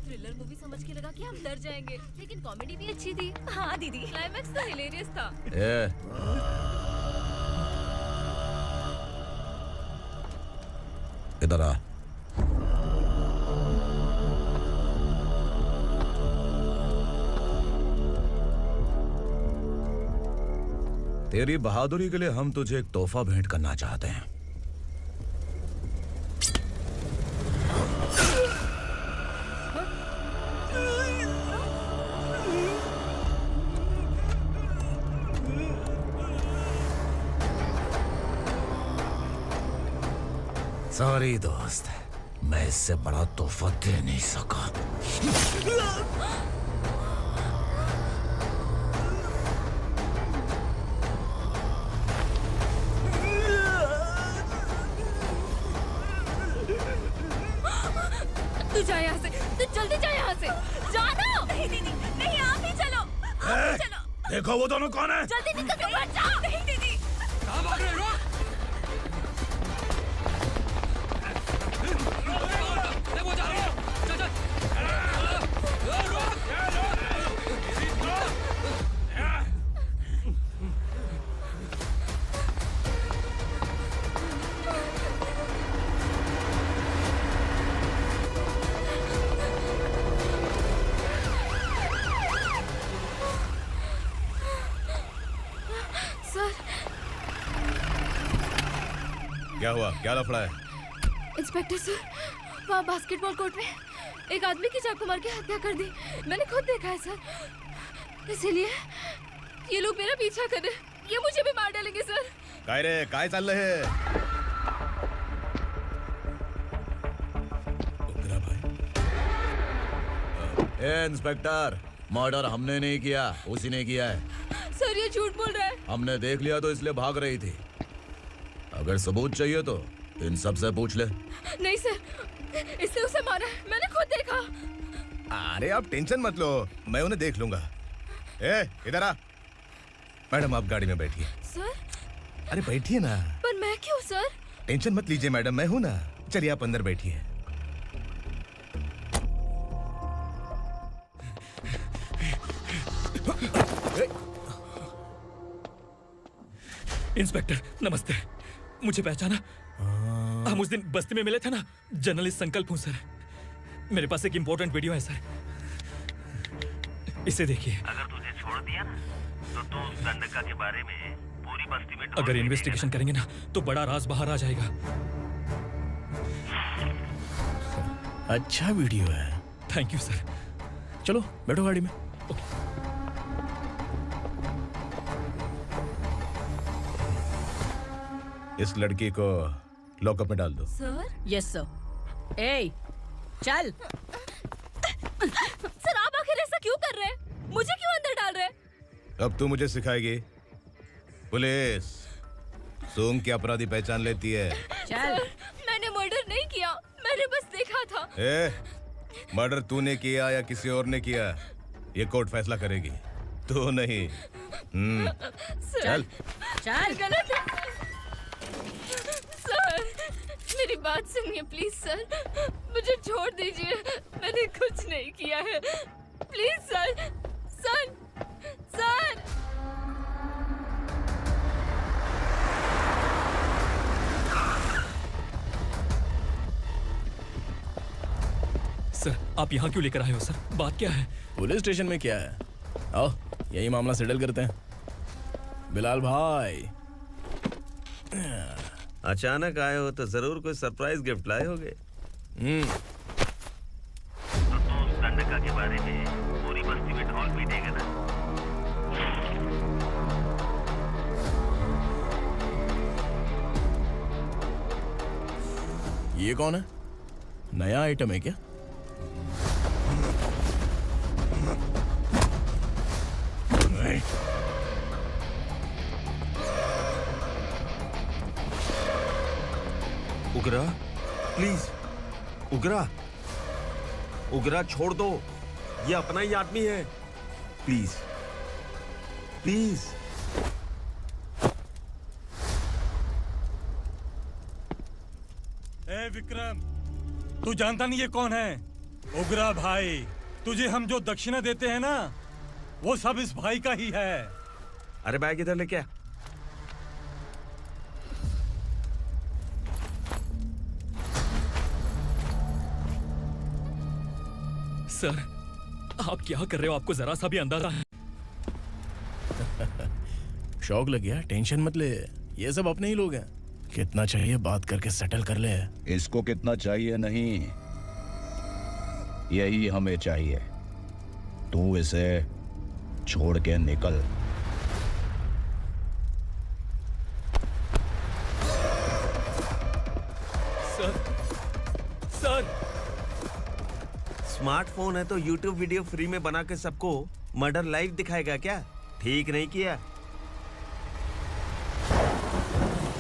थ्रिलर मूवी समझ के लगा कि हम डर जाएंगे, लेकिन कॉमेडी भी अच्छी थी। हाँ दीदी, क्लाइमैक्स तो हिलेरियस था। इधर आ। तेरी बहादुरी के लिए हम तुझे एक तोहफा भेंट करना चाहते हैं। सॉरी दोस्त, मैं इससे बड़ा तोहफा दे नहीं सका। तू जा यहाँ से, तू जल्दी जा यहाँ से। जाना। नहीं दीदी, नहीं आप ही चलो, आप ही चलो। देखो वो दोनों कौन है? जल्दी निकल के मत जाओ। नहीं दीदी। कहाँ भाग रहे हो? वो जा रहे हो। चल। क्या हुआ? क्या लफड़ा है? इंस्पेक्टर सर, वहाँ बास्केटबॉल कोर्ट में एक आदमी की चाकू मार के हत्या कर दी। मैंने खुद देखा है सर, इसीलिए ये लोग मेरा पीछा कर रहे, ये मुझे भी मार डालेंगे सर। काय रे, काय चाललंय हे? ए इंस्पेक्टर, मर्डर हमने नहीं किया, उसी ने किया है। सर ये झूठ बोल रहा है। हमने देख लिया तो इसलिए भाग रही थी। अगर सबूत चाहिए तो इन सब से पूछ ले। नहीं सर, इसने उसे मारा है, मैंने खुद देखा। अरे आप टेंशन मत लो, मैं उन्हें देख लूंगा। ए, इधर आ। मैडम आप गाड़ी में बैठिए। सर? अरे बैठिए ना। पर मैं क्यों सर? टेंशन मत लीजिए मैडम, मैं हूं ना। चलिए आप अंदर बैठिए। इंस्पेक्टर नमस्ते, मुझे पहचाना? हम उस दिन बस्ती में मिले थे ना। जर्नलिस्ट संकल्प हूँ सर, मेरे पास एक इम्पोर्टेंट वीडियो है सर, इसे देखिए। अगर तुझे छोड़ दिया ना तो तू उस दंडका के बारे में पूरी बस्ती में अगर इन्वेस्टिगेशन करेंगे ना तो बड़ा राज बाहर आ जाएगा। अच्छा वीडियो है। Thank you sir. चलो बैठो गाड़ी में। इस लड़की को लॉकअप में डाल दो। सर? Yes sir. ए, चल। सर आप आखिर ऐसा क्यों कर रहे हैं? मुझे क्यों अब तू मुझे सिखाएगी? पुलिस सूंघ के अपराधी पहचान लेती है। चल। मैंने मर्डर नहीं किया, मैंने बस देखा था। मर्डर तूने किया या किसी और ने किया, ये कोर्ट फैसला करेगी, तू नहीं। चल चल। गलत है सर, मेरी बात सुनिए प्लीज सर, मुझे छोड़ दीजिए, मैंने कुछ नहीं किया है, please sir. Sir sir sir, आप यहाँ क्यों लेकर आए हो सर? बात क्या है? पुलिस स्टेशन में क्या है? आओ यही मामला सेटल करते हैं। बिलाल भाई, अचानक आए हो तो जरूर कोई सरप्राइज गिफ्ट लाए होगे। तो उस दंडका के बारे में पूरी बस्ती में ढोल पीटेगा ना? ये कौन है? नया आइटम है क्या? उगरा, प्लीज उगरा, उगरा छोड़ दो, ये अपना ही आदमी है, प्लीज प्लीज। ए विक्रम, तू जानता नहीं ये कौन है? उगरा भाई। तुझे हम जो दक्षिणा देते हैं ना, वो सब इस भाई का ही है। अरे बैग इधर लेके आ। सर, आप क्या कर रहे हो? आपको जरा सा भी अंदाजा है? शौक लग गया? टेंशन मत ले, ये सब अपने ही लोग हैं। कितना चाहिए बात करके सेटल कर ले। इसको कितना चाहिए नहीं, यही हमें चाहिए। तू इसे छोड़ के निकल। Sir, sir. स्मार्टफोन है तो YouTube वीडियो फ्री में बना के सबको मर्डर लाइव दिखाएगा क्या? ठीक नहीं किया।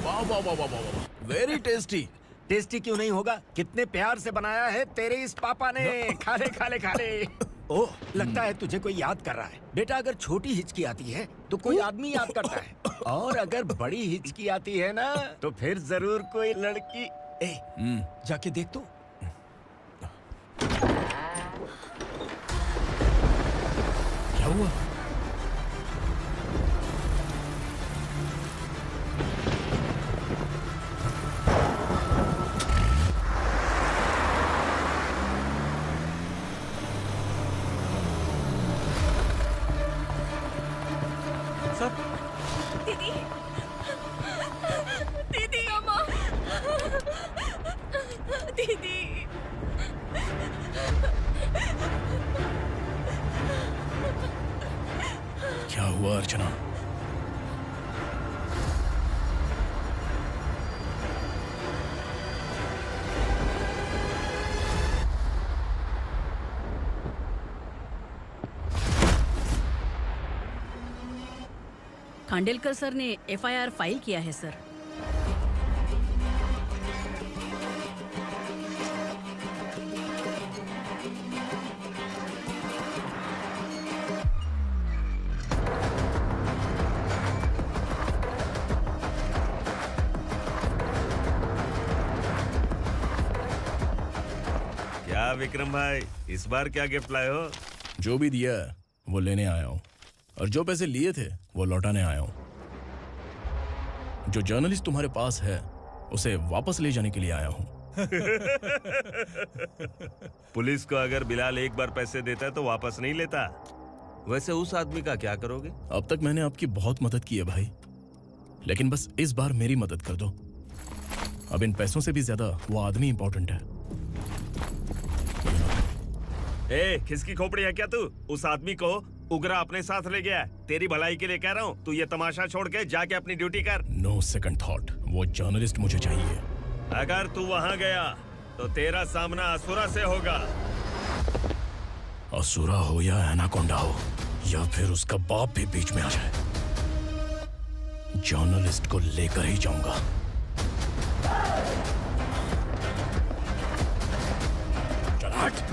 वाह वाह वाह वाह वाह, वेरी टेस्टी। टेस्टी क्यों नहीं होगा? कितने प्यार से बनाया है तेरे इस पापा ने। खा ले खा ले खा ले। ओह, लगता है तुझे कोई याद कर रहा है। बेटा, अगर छोटी हिचकी आती है तो कोई आदमी याद करता है, और अगर बड़ी हिचकी आती है ना तो फिर जरूर कोई लड़की। जाके देख तो। क्या हुआ? दीदी, दीदी, अम्मा, दीदी। क्या हुआ अर्चना? खांडेलकर सर ने FIR फाइल किया है सर। क्या विक्रम भाई, इस बार क्या गिफ्ट लाए हो? जो भी दिया है वो लेने आया हूँ, और जो पैसे लिए थे वो लौटाने आया हूँ। जो जर्नलिस्ट तुम्हारे पास है उसे वापस ले जाने के लिए आया हूँ। पुलिस को अगर बिलाल एक बार पैसे देता है तो वापस नहीं लेता। वैसे उस आदमी का क्या करोगे? अब तक मैंने आपकी बहुत मदद की है भाई, लेकिन बस इस बार मेरी मदद कर दो। अब इन पैसों से भी ज्यादा वो आदमी इंपॉर्टेंट है। ए, किसकी खोपड़ी है क्या तू? उस आदमी को उगरा अपने साथ ले गया। तेरी भलाई के लिए कह रहा हूँ, तू ये तमाशा छोड़ के जाके अपनी ड्यूटी कर। नो सेकंड थॉट, वो जर्नलिस्ट मुझे चाहिए। अगर तू वहाँ गया तो तेरा सामना असुरा से होगा। असुरा हो या एनाकोंडा हो, या फिर उसका बाप भी बीच में आ जाए, जर्नलिस्ट को लेकर ही जाऊंगा। चल हट।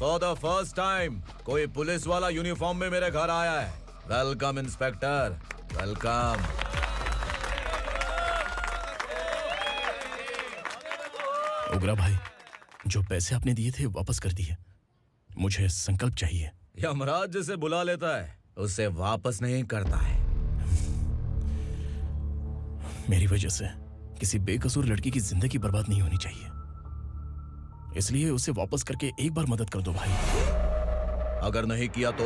फॉर द फर्स्ट टाइम कोई पुलिस वाला यूनिफॉर्म में मेरे घर आया है। Welcome inspector, welcome. उग्रा भाई, जो पैसे आपने दिए थे वापस कर दिए। मुझे संकल्प चाहिए। यमराज जिसे बुला लेता है उसे वापस नहीं करता है। मेरी वजह से किसी बेकसूर लड़की की जिंदगी बर्बाद नहीं होनी चाहिए, इसलिए उसे वापस करके एक बार मदद कर दो भाई। अगर नहीं किया तो?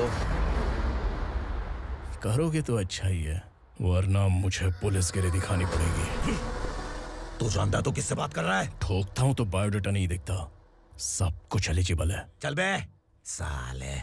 करोगे तो अच्छा ही है, वरना मुझे पुलिसगिरी दिखानी पड़ेगी। तू जानता तो किससे बात कर रहा है? ठोकता हूं तो बायोडाटा नहीं दिखता, सब कुछ एलिजिबल है। चल बे साले।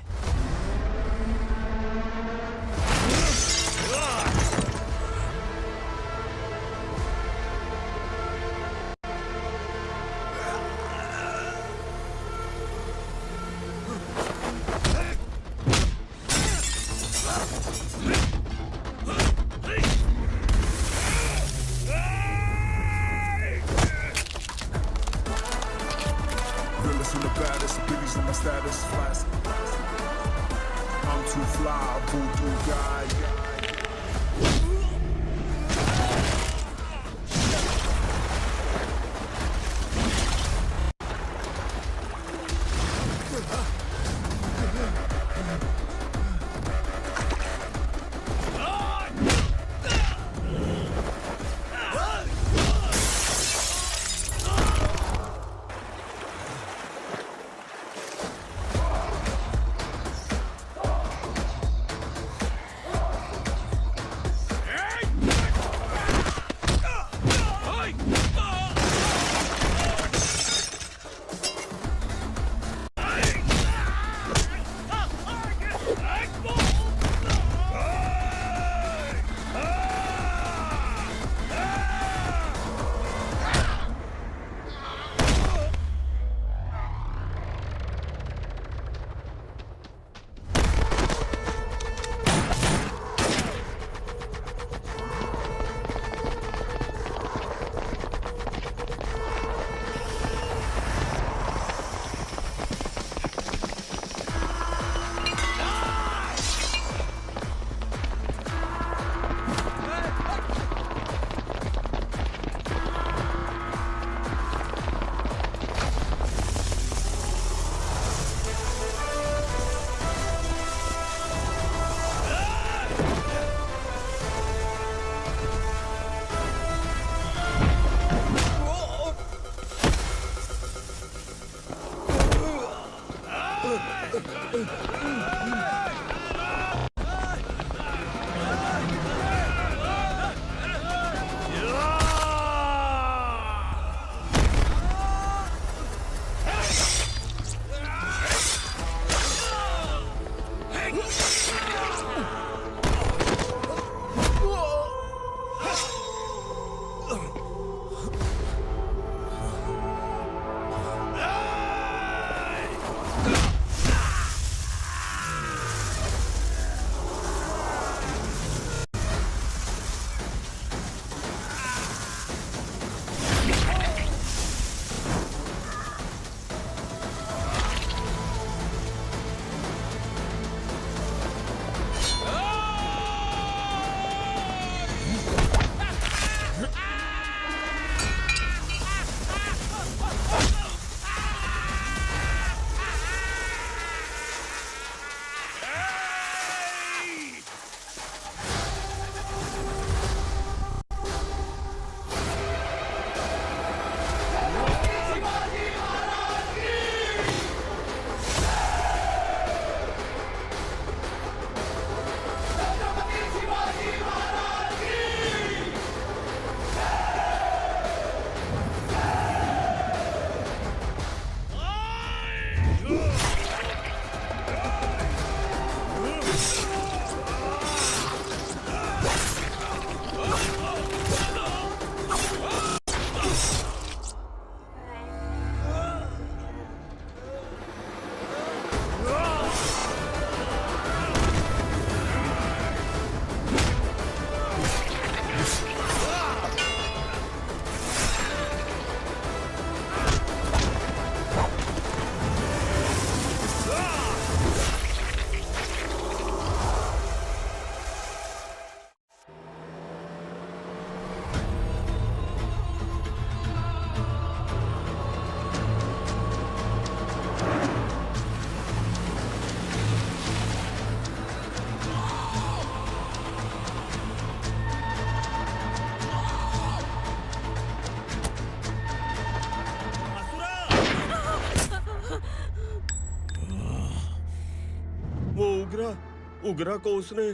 उग्रा को उसने।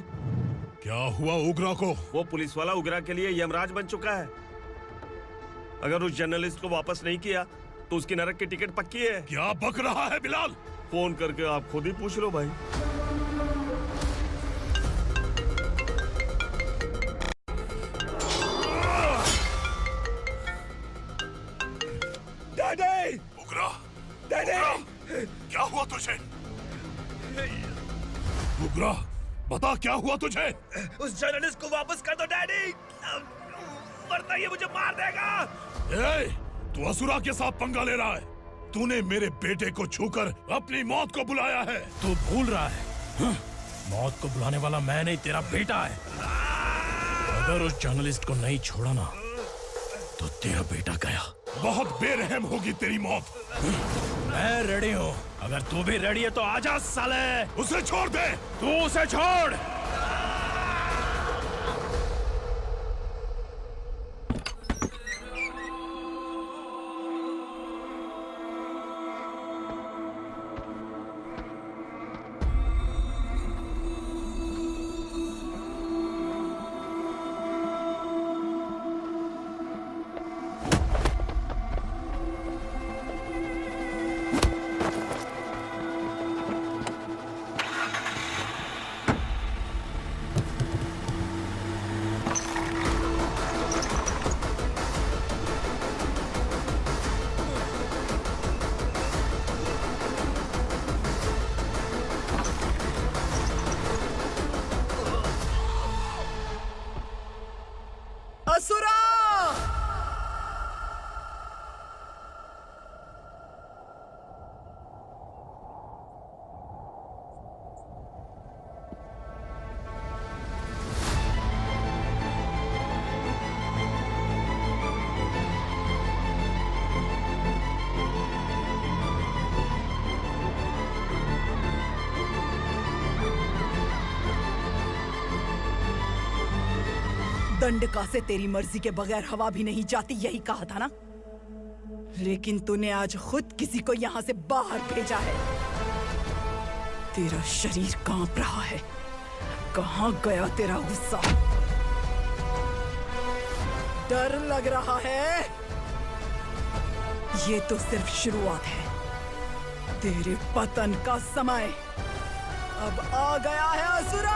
क्या हुआ उग्रा को? वो पुलिस वाला उग्रा के लिए यमराज बन चुका है। अगर उस जर्नलिस्ट को वापस नहीं किया तो उसकी नरक की टिकट पक्की है। क्या बक रहा है बिलाल? फोन करके आप खुद ही पूछ लो भाई। डैडी! उग्रा! डैडी! क्या हुआ तुझे? उग्रा, बता क्या हुआ तुझे? उस जर्नलिस्ट को वापस कर दो डैडी, वरना ये मुझे मार देगा। ए, तू असुरा के साथ पंगा ले रहा है। तूने मेरे बेटे को छूकर अपनी मौत को बुलाया है। तू भूल रहा है, मौत को बुलाने वाला मैं नहीं, तेरा बेटा है। अगर उस जर्नलिस्ट को नहीं छोड़ा ना तो तेरा बेटा गया। बहुत बेरहम होगी तेरी मौत। मैं रेडी हूँ, अगर तू भी रेडी है तो आजा साले। उसे छोड़ दे। तू उसे छोड़। असुरा! दंडका से तेरी मर्जी के बगैर हवा भी नहीं जाती, यही कहा था ना? लेकिन तूने आज खुद किसी को यहाँ से बाहर भेजा है। तेरा शरीर कांप रहा है। कहाँ गया तेरा गुस्सा? डर लग रहा है? ये तो सिर्फ शुरुआत है। तेरे पतन का समय अब आ गया है असुरा!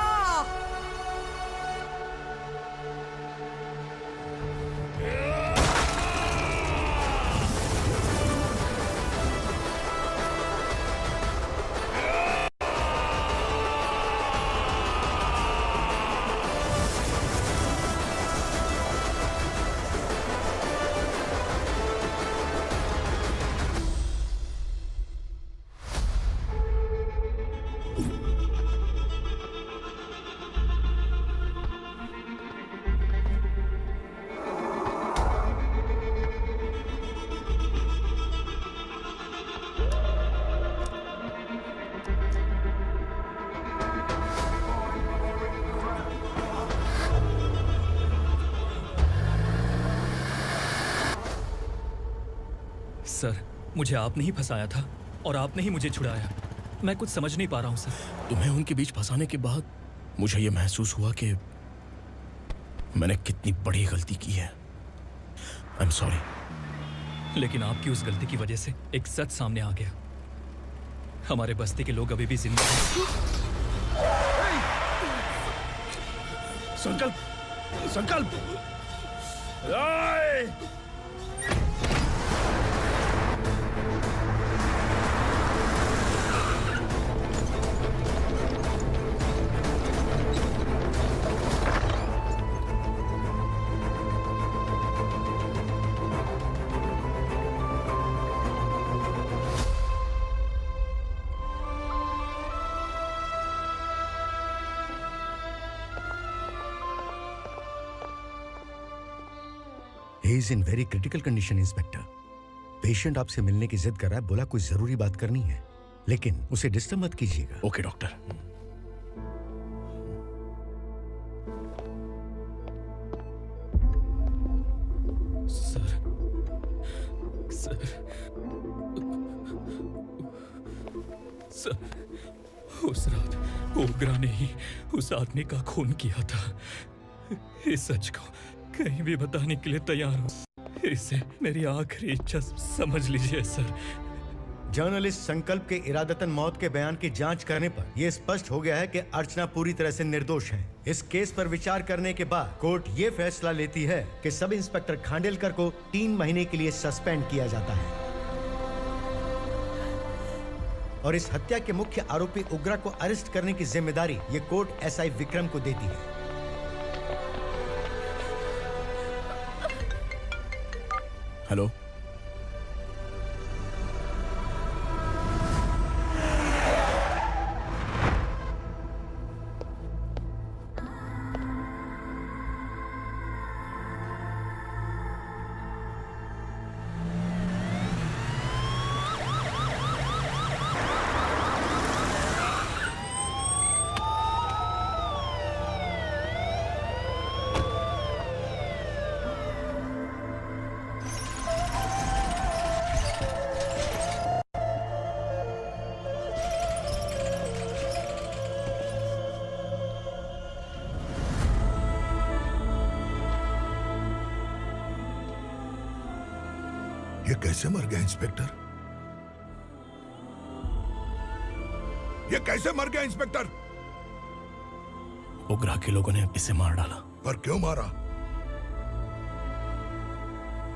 सर, मुझे आपने ही फंसाया था और आपने ही मुझे छुड़ाया। मैं कुछ समझ नहीं पा रहा हूँ सर। तुम्हें उनके बीच फंसाने के बाद मुझे ये महसूस हुआ कि मैंने कितनी बड़ी गलती की है। I am sorry. लेकिन आपकी उस गलती की वजह से एक सच सामने आ गया। हमारे बस्ती के लोग अभी भी जिंदा हैं। संकल्प! संकल्प! He is in very critical condition, inspector. Patient आपसे मिलने की जिद कर रहा है, बोला कोई जरूरी बात करनी है, लेकिन उसे डिस्टर्ब मत कीजिएगा। Okay doctor. सर उस रात ओग्रा ने ही उस आदमी का खून किया था। इस सच को कहीं भी बताने के लिए तैयार हूँ। इसे मेरी आखिरी इच्छा समझ लीजिए सर। जर्नलिस्ट संकल्प के इरादतन मौत के बयान की जांच करने पर यह स्पष्ट हो गया है कि अर्चना पूरी तरह से निर्दोष है। इस केस पर विचार करने के बाद कोर्ट ये फैसला लेती है कि सब इंस्पेक्टर खांडेलकर को 3 महीने के लिए सस्पेंड किया जाता है और इस हत्या के मुख्य आरोपी उग्रा को अरेस्ट करने की जिम्मेदारी ये कोर्ट एसआई विक्रम को देती है। हेलो, ये कैसे मर गया इंस्पेक्टर? ये कैसे मर गया इंस्पेक्टर? उग्रा के लोगों ने इसे मार डाला। पर क्यों मारा?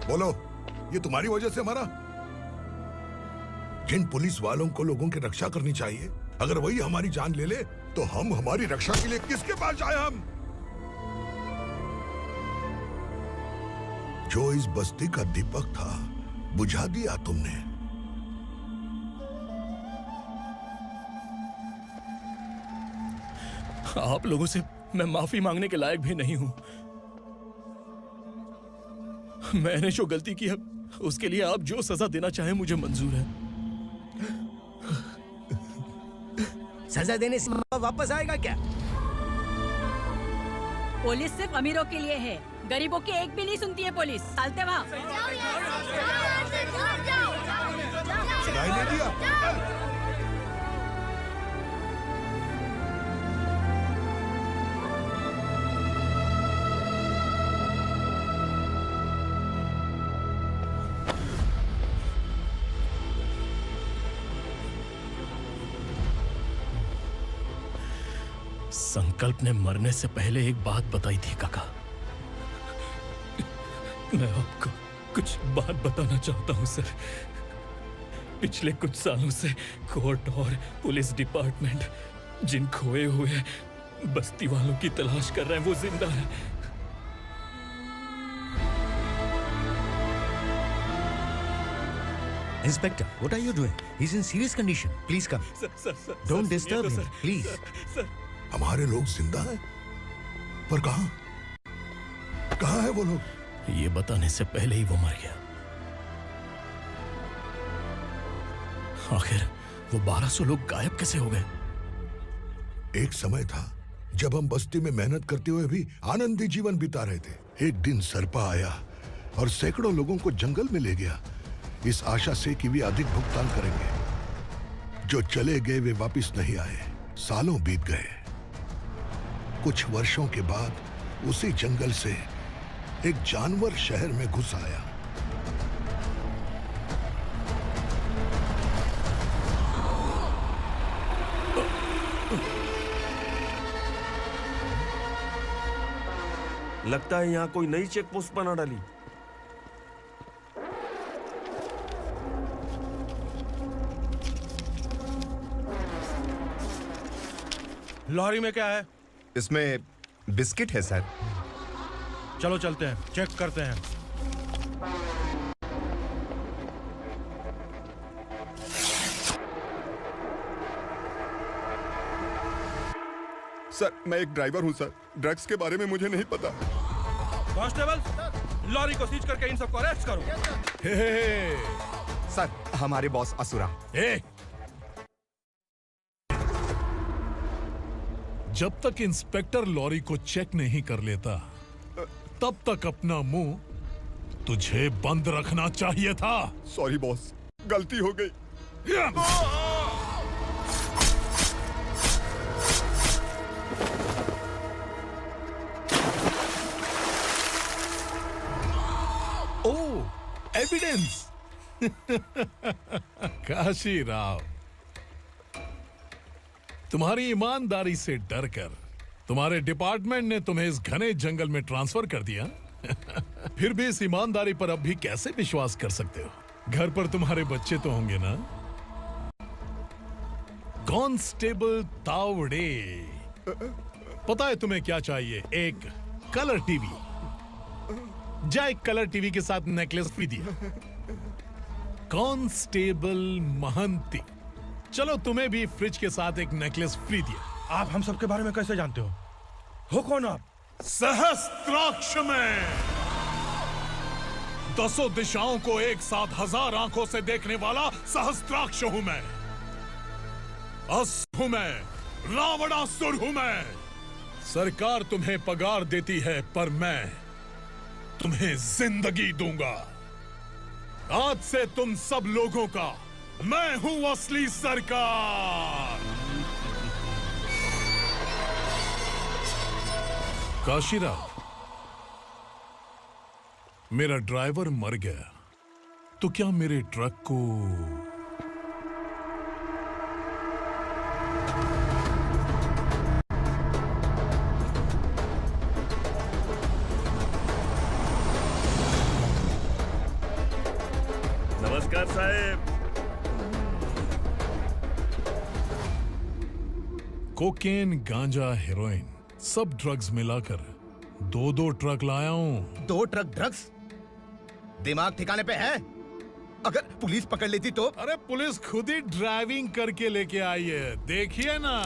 बोलो, ये तुम्हारी वजह से मरा? जिन पुलिस वालों को लोगों की रक्षा करनी चाहिए, अगर वही हमारी जान ले ले तो हम हमारी रक्षा के लिए किसके पास जाए? हम जो इस बस्ती का दीपक था बुझा दिया तुमने। आप लोगों से मैं माफी मांगने के लायक भी नहीं हूं। मैंने जो गलती की है उसके लिए आप जो सजा देना चाहें मुझे मंजूर है। सजा देने से वापस आएगा क्या? पुलिस सिर्फ अमीरों के लिए है, गरीबों की एक भी नहीं सुनती है पुलिस। चलते वहाँ। सुनाई नहीं दिया? संकल्प ने मरने से पहले एक बात बताई थी काका। मैं आपको कुछ बात बताना चाहता हूं सर। पिछले कुछ सालों से कोर्ट और पुलिस डिपार्टमेंट जिन खोए हुए बस्ती वालों की तलाश कर रहे हैं वो जिंदा है। Inspector, what are you doing? He's in serious condition. Please come. Sir, Don't disturb him, please. हमारे लोग जिंदा हैं? पर कहां? कहां है वो लोग? ये बताने से पहले ही वो मर गया। आखिर वो 1200 लोग गायब कैसे हो गए? एक समय था जब हम बस्ती में मेहनत करते हुए भी आनंदी जीवन बिता रहे थे। एक दिन सरपा आया और सैकड़ों लोगों को जंगल में ले गया, इस आशा से कि वे अधिक भुगतान करेंगे। जो चले गए वे वापस नहीं आए। सालों बीत गए। कुछ वर्षों के बाद उसी जंगल से एक जानवर शहर में घुस आया। लगता है यहाँ कोई नई चेक पोस्ट बना डाली। लॉरी में क्या है? इसमें बिस्किट है सर। चलो चलते हैं, चेक करते हैं। सर, मैं एक ड्राइवर हूं सर। ड्रग्स के बारे में मुझे नहीं पता। कांस्टेबल, लॉरी को सीज करके इन सबको अरेस्ट करो। सर, हमारे बॉस असुरा। जब तक इंस्पेक्टर लॉरी को चेक नहीं कर लेता तब तक अपना मुंह तुझे बंद रखना चाहिए था। सॉरी बॉस, गलती हो गई। ओह, एविडेंस। काशी राव, तुम्हारी ईमानदारी से डरकर तुम्हारे डिपार्टमेंट ने तुम्हें इस घने जंगल में ट्रांसफर कर दिया। फिर भी इस ईमानदारी पर अब भी कैसे विश्वास कर सकते हो? घर पर तुम्हारे बच्चे तो होंगे ना? कांस्टेबल तावड़े, पता है तुम्हें क्या चाहिए? एक कलर टीवी। जा एक कलर टीवी के साथ नेकलेस फ्री दिया। कांस्टेबल महंती, चलो तुम्हें भी फ्रिज के साथ एक नेकलेस फ्री दिया। आप हम सबके बारे में कैसे जानते हो कौन आप? सहस्त्राक्ष में 10 दिशाओं को एक साथ 1000 आंखों से देखने वाला सहस्त्राक्ष हूं मैं। असुर हूं मैं, रावणासुर हूं मैं। सरकार तुम्हें पगार देती है, पर मैं तुम्हें जिंदगी दूंगा। आज से तुम सब लोगों का मैं हूं असली सरकार। काशीराव, मेरा ड्राइवर मर गया, तो क्या मेरे ट्रक को नमस्कार साहब। कोकेन, गांजा, हेरोइन, सब ड्रग्स मिलाकर 2 ट्रक लाया हूं। 2 ट्रक ड्रग्स? दिमाग ठिकाने पे है? अगर पुलिस पकड़ लेती तो? अरे पुलिस खुद ही ड्राइविंग करके लेके आई है, देखिए ना।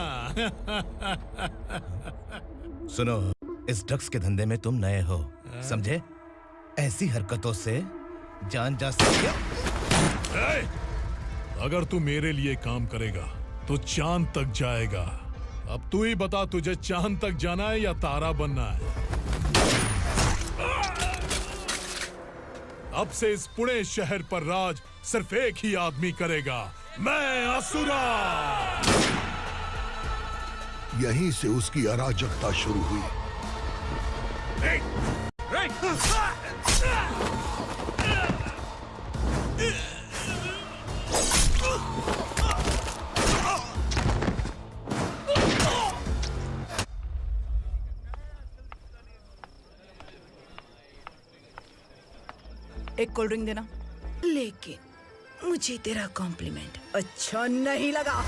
सुनो, इस ड्रग्स के धंधे में तुम नए हो, समझे? ऐसी हरकतों से जान जा सकती है। अगर तू मेरे लिए काम करेगा तो चांद तक जाएगा। अब तू ही बता, तुझे चांद तक जाना है या तारा बनना है? अब से इस पुणे शहर पर राज सिर्फ एक ही आदमी करेगा, मैं असुरा। यहीं से उसकी अराजकता शुरू हुई। एक कोल्ड ड्रिंक देना। लेकिन मुझे तेरा कॉम्प्लीमेंट अच्छा नहीं लगा।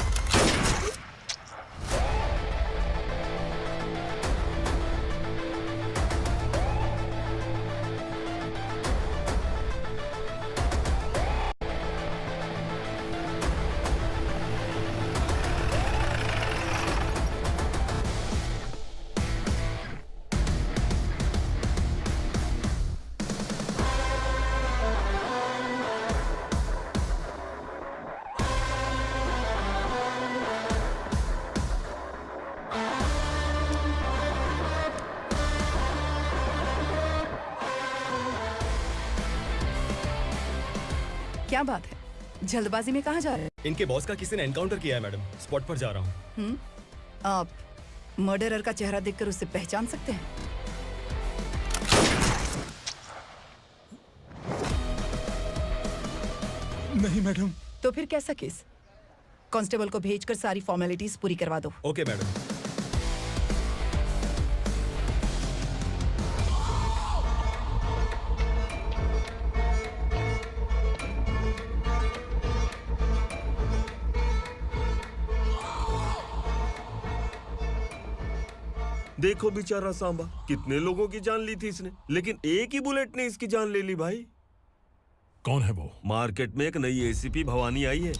क्या बात है, जल्दबाजी में कहाँ जा रहे हैं? इनके बॉस का किसी ने एनकाउंटर किया है मैडम, स्पॉट पर जा रहा हूँ। आप मर्डरर का चेहरा देखकर उसे पहचान सकते हैं? नहीं मैडम। तो फिर कैसा केस? कांस्टेबल को भेजकर सारी फॉर्मेलिटीज पूरी करवा दो। Okay madam. देखो बेचारा सांबा, कितने लोगों की जान ली थी इसने, लेकिन एक ही बुलेट ने इसकी जान ले ली भाई। कौन है वो? मार्केट में एक नई एसीपी भवानी आई है।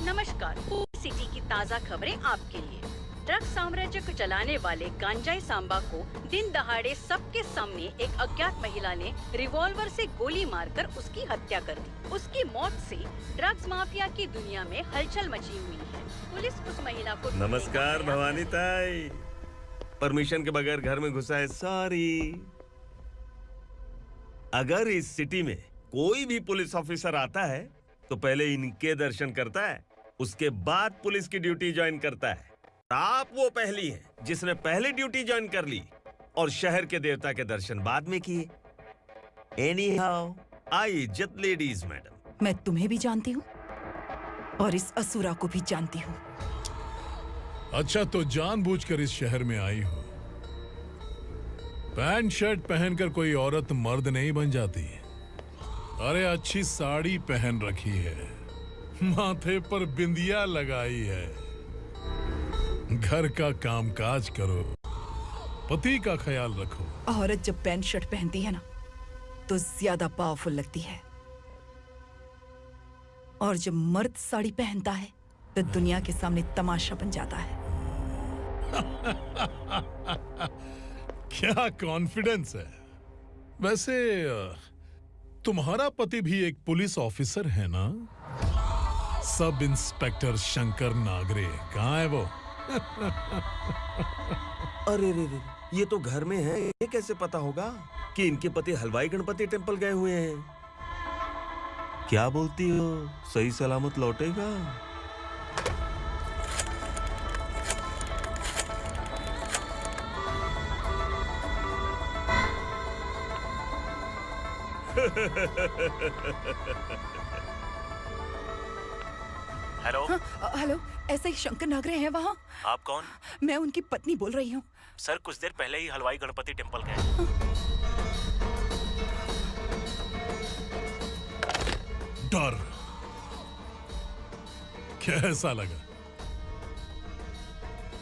नमस्कार, सिटी की ताज़ा खबरें आपके लिए। ड्रग्स साम्राज्य को चलाने वाले गांजाई सांबा को दिन दहाड़े सबके सामने एक अज्ञात महिला ने रिवॉल्वर से गोली मारकर उसकी हत्या कर दी। उसकी मौत से ड्रग्स माफिया की दुनिया में हलचल मची हुई है। पुलिस उस महिला को नमस्कार भवानी ताई, परमिशन के बगैर घर में घुसा है, सॉरी। अगर इस सिटी में कोई भी पुलिस ऑफिसर आता है तो पहले इनके दर्शन करता है, उसके बाद पुलिस की ड्यूटी ज्वाइन करता है। आप वो पहली हैं जिसने पहले ड्यूटी ज्वाइन कर ली और शहर के देवता के दर्शन बाद में किए। एनीहाउ, आई इज्जत लेडीज मैडम। मैं तुम्हें भी जानती हूँ और इस असुरा को भी जानती हूँ। अच्छा, तो जानबूझकर इस शहर में आई हो। पैंट शर्ट पहनकर कोई औरत मर्द नहीं बन जाती। अरे अच्छी साड़ी पहन रखी है, माथे पर बिंदिया लगाई है, घर का कामकाज करो, पति का ख्याल रखो। औरत जब पैंट शर्ट पहनती है ना तो ज्यादा पावरफुल लगती है, और जब मर्द साड़ी पहनता है तो दुनिया के सामने तमाशा बन जाता है। क्या कॉन्फिडेंस है। वैसे तुम्हारा पति भी एक पुलिस ऑफिसर है ना? सब इंस्पेक्टर शंकर नागरे कहाँ है वो? अरे रे रे, ये तो घर में है, ये कैसे पता होगा कि इनके पति हलवाई गणपति टेम्पल गए हुए हैं? क्या बोलती हो, सही सलामत लौटेगा? हेलो। हेलो, ऐसे ही शंकर नागरे हैं वहाँ? आप कौन? मैं उनकी पत्नी बोल रही हूँ। सर कुछ देर पहले ही हलवाई गणपति टेम्पल गए। डर कैसा लगा?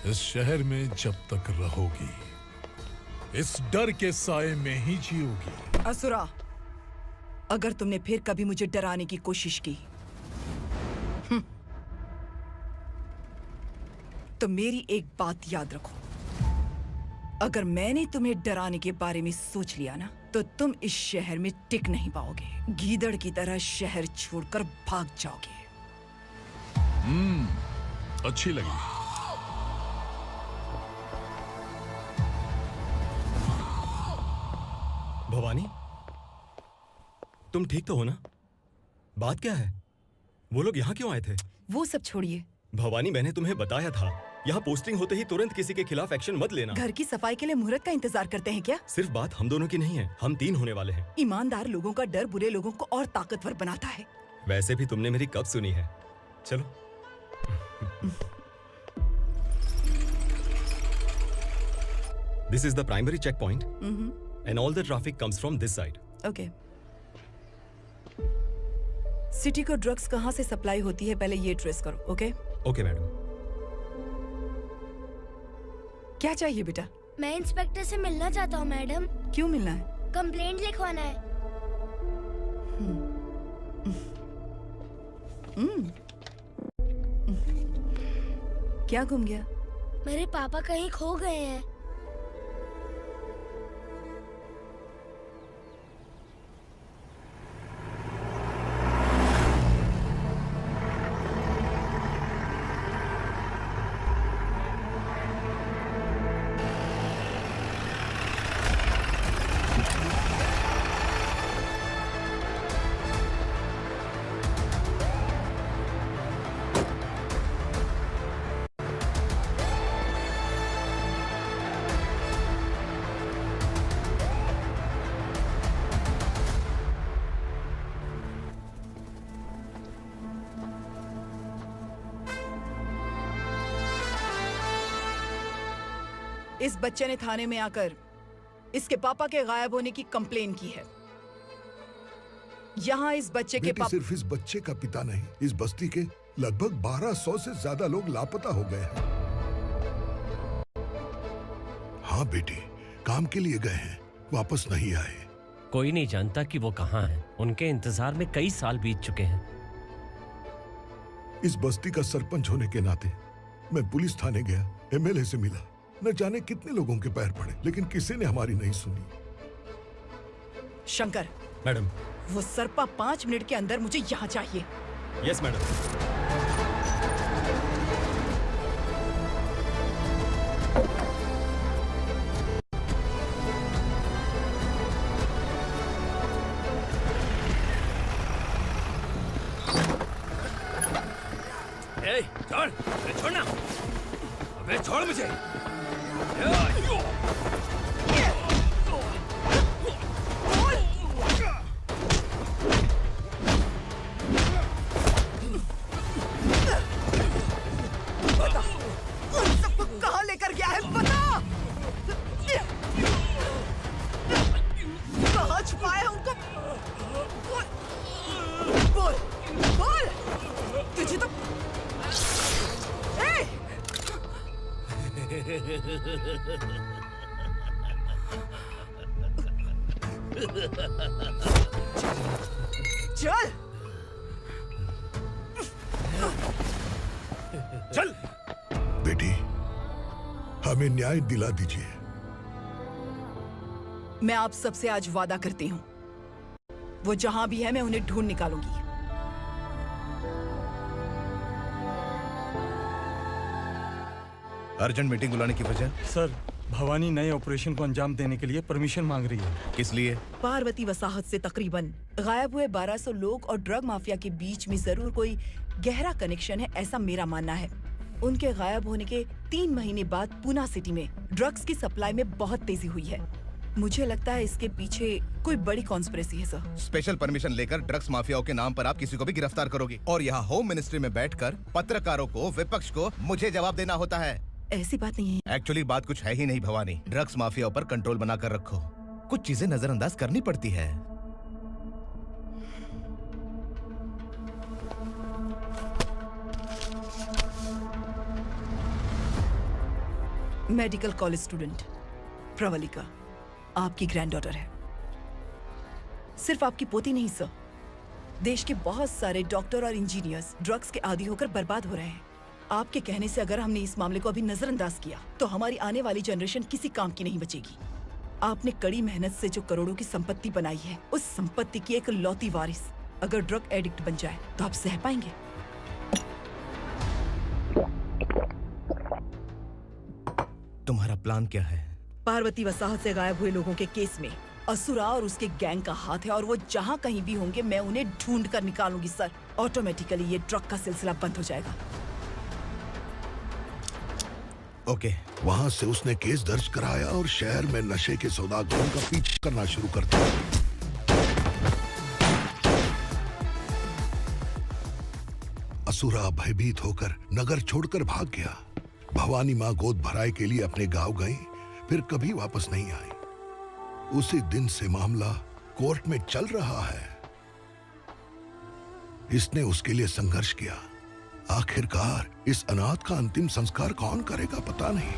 इस शहर में जब तक रहोगी इस डर के साए में ही जियोगी। असुरा, अगर तुमने फिर कभी मुझे डराने की कोशिश की तो मेरी एक बात याद रखो, अगर मैंने तुम्हें डराने के बारे में सोच लिया ना तो तुम इस शहर में टिक नहीं पाओगे। गीदड़ की तरह शहर छोड़कर भाग जाओगे। अच्छी लगी। भवानी, तुम ठीक तो हो ना? बात क्या है? वो लोग यहाँ क्यों आए थे? वो सब छोड़िए भवानी, मैंने तुम्हें बताया था यहाँ पोस्टिंग होते ही तुरंत किसी के खिलाफ एक्शन मत लेना। घर की सफाई के लिए मुहूर्त का इंतजार करते हैं क्या? सिर्फ बात हम दोनों की नहीं है, हम 3 होने वाले हैं। ईमानदार लोगों का डर बुरे लोगों को और ताकतवर बनाता है। वैसे भी तुमने मेरी कब सुनी है। चलो। This is the primary checkpoint, and all the traffic comes from this side. Okay. City को ड्रग्स कहाँ से सप्लाई होती है पहले ये ट्रेस करो, ओके? Okay madam. क्या चाहिए बेटा? मैं इंस्पेक्टर से मिलना चाहता हूँ मैडम। क्यों मिलना है? कंप्लेंट लिखवाना है। क्या गुम गया? मेरे पापा कहीं खो गए हैं। इस बच्चे ने थाने में आकर इसके पापा के गायब होने की कंप्लेन की है। यहाँ इस बच्चे के पापा सिर्फ इस बच्चे का पिता नहीं, इस बस्ती के लगभग 1200 से ज्यादा लोग लापता हो गए हैं। हाँ बेटी, काम के लिए गए हैं, वापस नहीं आए। कोई नहीं जानता कि वो कहाँ हैं। उनके इंतजार में कई साल बीत चुके हैं। इस बस्ती का सरपंच होने के नाते मैं पुलिस थाने गया, एमएलए से मिला, न जाने कितने लोगों के पैर पड़े, लेकिन किसी ने हमारी नहीं सुनी। शंकर, मैडम, वो सरपा 5 मिनट के अंदर मुझे यहाँ चाहिए। Yes madam. छोड़, अबे छोड़ना, अबे छोड़ मुझे। बता, उन सबको कहाँ लेकर गया है बता। कहाँ छुपाया है उनको? बोल, बोल, तुझे तो चल चल बेटी, हमें न्याय दिला दीजिए। मैं आप सबसे आज वादा करती हूँ, वो जहां भी है मैं उन्हें ढूंढ निकालूंगी। अर्जेंट मीटिंग बुलाने की वजह? सर, भवानी नए ऑपरेशन को अंजाम देने के लिए परमिशन मांग रही है। किस लिए? पार्वती वसाहत से तकरीबन गायब हुए 1200 लोग और ड्रग माफिया के बीच में जरूर कोई गहरा कनेक्शन है, ऐसा मेरा मानना है। उनके गायब होने के 3 महीने बाद पूना सिटी में ड्रग्स की सप्लाई में बहुत तेजी हुई है। मुझे लगता है इसके पीछे कोई बड़ी कॉन्स्पिरेसी है सर। स्पेशल परमिशन लेकर ड्रग्स माफियाओं के नाम पर आप किसी को भी गिरफ्तार करोगे और यहाँ होम मिनिस्ट्री में बैठकर पत्रकारों को, विपक्ष को मुझे जवाब देना होता है। ऐसी बात नहीं है। एक्चुअली बात कुछ है ही नहीं भवानी। ड्रग्स माफियाओं पर कंट्रोल बनाकर रखो, कुछ चीजें नजरअंदाज करनी पड़ती है। मेडिकल कॉलेज स्टूडेंट प्रवलिका आपकी ग्रैंडडॉटर है। सिर्फ आपकी पोती नहीं सर, देश के बहुत सारे डॉक्टर और इंजीनियर्स ड्रग्स के आदी होकर बर्बाद हो रहे हैं। आपके कहने से अगर हमने इस मामले को अभी नजरअंदाज किया तो हमारी आने वाली जनरेशन किसी काम की नहीं बचेगी। आपने कड़ी मेहनत से जो करोड़ों की संपत्ति बनाई है, उस संपत्ति की एक लौती वारिस अगर ड्रग एडिक्ट बन जाए तो आप सह पाएंगे? तुम्हारा प्लान क्या है? पार्वती वसाहत से गायब हुए लोगों के केस में असुरा और उसके गैंग का हाथ है और वो जहाँ कहीं भी होंगे मैं उन्हें ढूंढ कर निकालूंगी सर। ऑटोमेटिकली ये ड्रग का सिलसिला बंद हो जाएगा। ओके। वहाँ से उसने केस दर्ज कराया और शहर में नशे के सौदागरों का पीछा करना शुरू कर दिया। असुरा भयभीत होकर नगर छोड़कर भाग गया। भवानी माँ गोद भराई के लिए अपने गांव गई, फिर कभी वापस नहीं आई। उसी दिन से मामला कोर्ट में चल रहा है। इसने उसके लिए संघर्ष किया। आखिरकार इस अनाथ का अंतिम संस्कार कौन करेगा पता नहीं।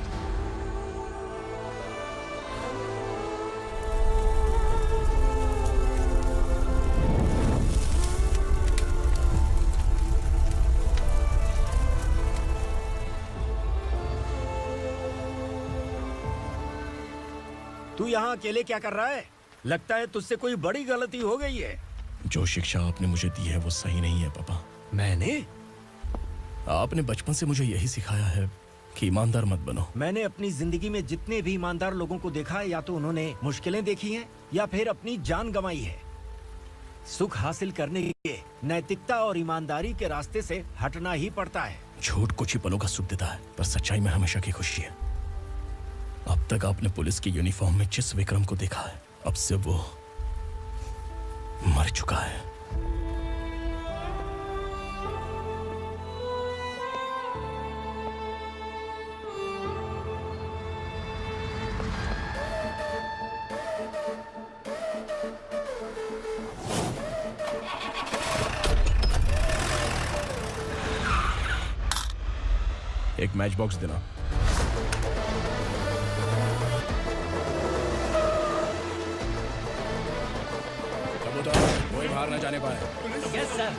तू यहाँ अकेले क्या कर रहा है? लगता है तुझसे कोई बड़ी गलती हो गई है। जो शिक्षा आपने मुझे दी है वो सही नहीं है पापा। मैंने? आपने बचपन से मुझे यही सिखाया है कि ईमानदार मत बनो। मैंने अपनी जिंदगी में जितने भी ईमानदार लोगों को देखा है, या तो उन्होंने मुश्किलें देखी हैं या फिर अपनी जान गंवाई है। सुख हासिल करने के लिए नैतिकता और ईमानदारी के रास्ते से हटना ही पड़ता है। झूठ कुछ ही पलों का सुख देता है, पर सच्चाई में हमेशा की खुशी है। अब तक आपने पुलिस की यूनिफॉर्म में जिस विक्रम को देखा है, अब से वो मर चुका है। एक मैच बॉक्स देना। कोई बाहर न जाने पाए। Yes sir.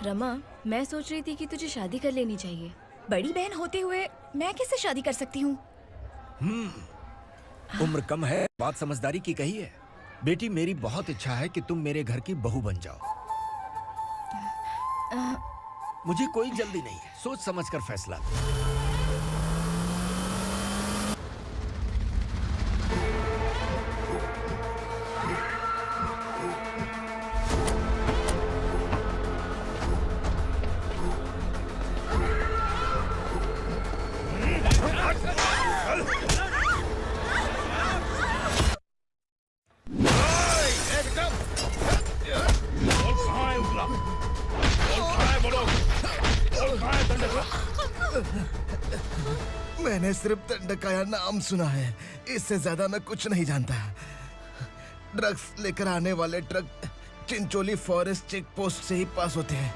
रमा, मैं सोच रही थी कि तुझे शादी कर लेनी चाहिए। बड़ी बहन होते हुए मैं कैसे शादी कर सकती हूँ? उम्र कम है, बात समझदारी की कही है। बेटी, मेरी बहुत इच्छा है कि तुम मेरे घर की बहू बन जाओ। मुझे कोई जल्दी नहीं है, सोच समझकर फैसला लो। मैंने सिर्फ दंडकाया नाम सुना है, इससे ज्यादा मैं कुछ नहीं जानता। ड्रग्स लेकर आने वाले truck Chincholi forest check post से ही पास होते हैं।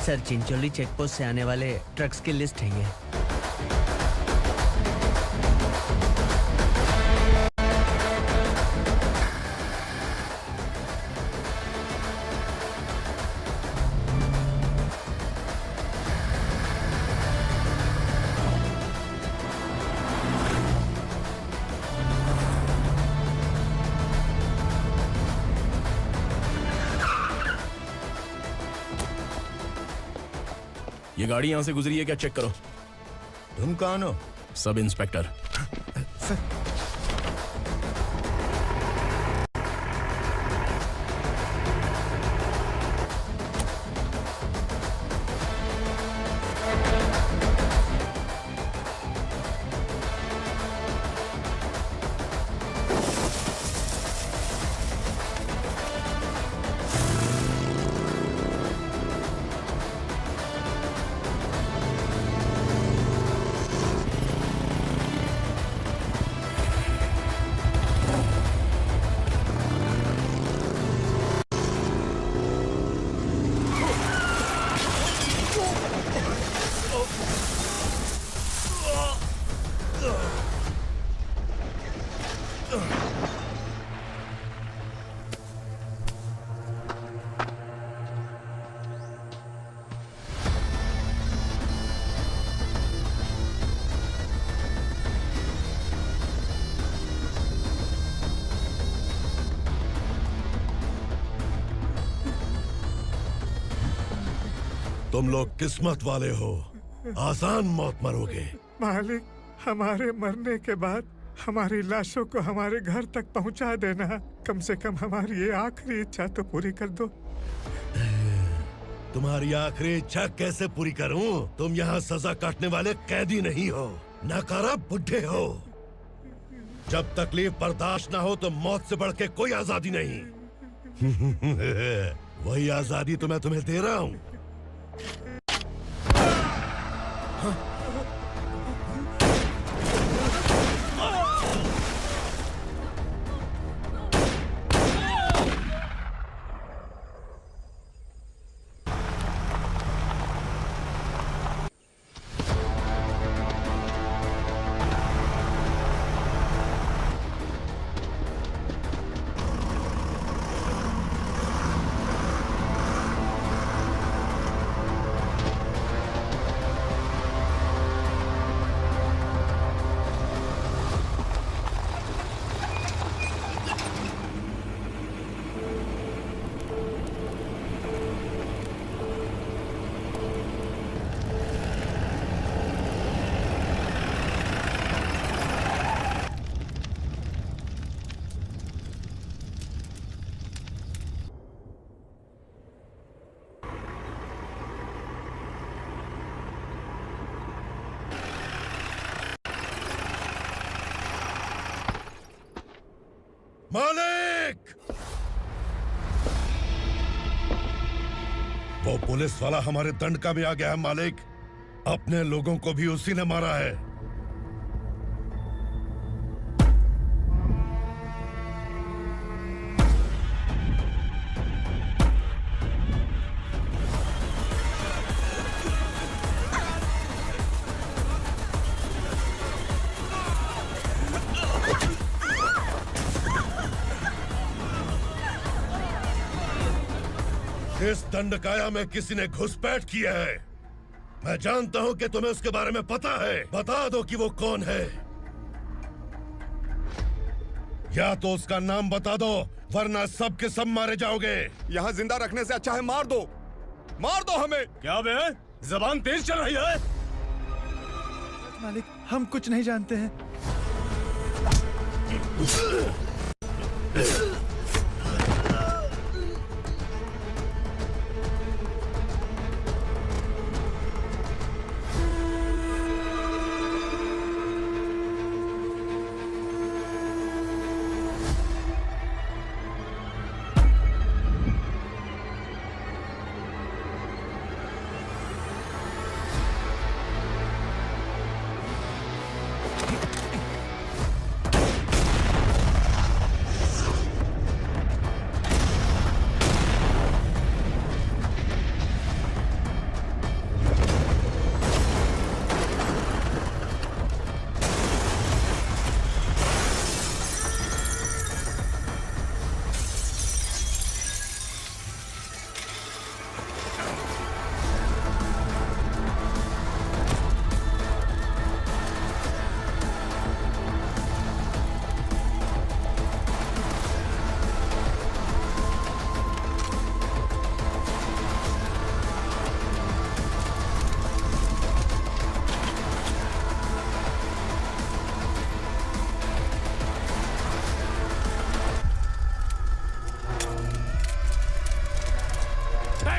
सर, चिंचोली चेक पोस्ट से आने वाले ट्रक्स की लिस्ट है ये। ये गाड़ी यहाँ से गुजरी है क्या, चेक करो। तुम कौन हो? Sub inspector. तुम लोग किस्मत वाले हो, आसान मौत मरोगे। मालिक, हमारे मरने के बाद हमारी लाशों को हमारे घर तक पहुंचा देना। कम से कम हमारी ये आखिरी इच्छा तो पूरी कर दो। तुम्हारी आखिरी इच्छा कैसे पूरी करूं? तुम यहाँ सजा काटने वाले कैदी नहीं हो, नकारा बुढ़े हो। जब तकलीफ बर्दाश्त ना हो तो मौत से बढ़ के कोई आजादी नहीं। वही आजादी तो मैं तुम्हें दे रहा हूँ। मालिक! वो पुलिस वाला हमारे दंड का भी आ गया है मालिक। अपने लोगों को भी उसी ने मारा है। इस दंडकाया में किसी ने घुसपैठ किया है। मैं जानता हूं कि तुम्हें उसके बारे में पता है। बता दो कि वो कौन है, या तो उसका नाम बता दो, वरना सब के सब मारे जाओगे। यहाँ जिंदा रखने से अच्छा है मार दो हमें। क्या बे? जबान तेज चल रही है। मालिक, हम कुछ नहीं जानते हैं।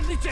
नीचे।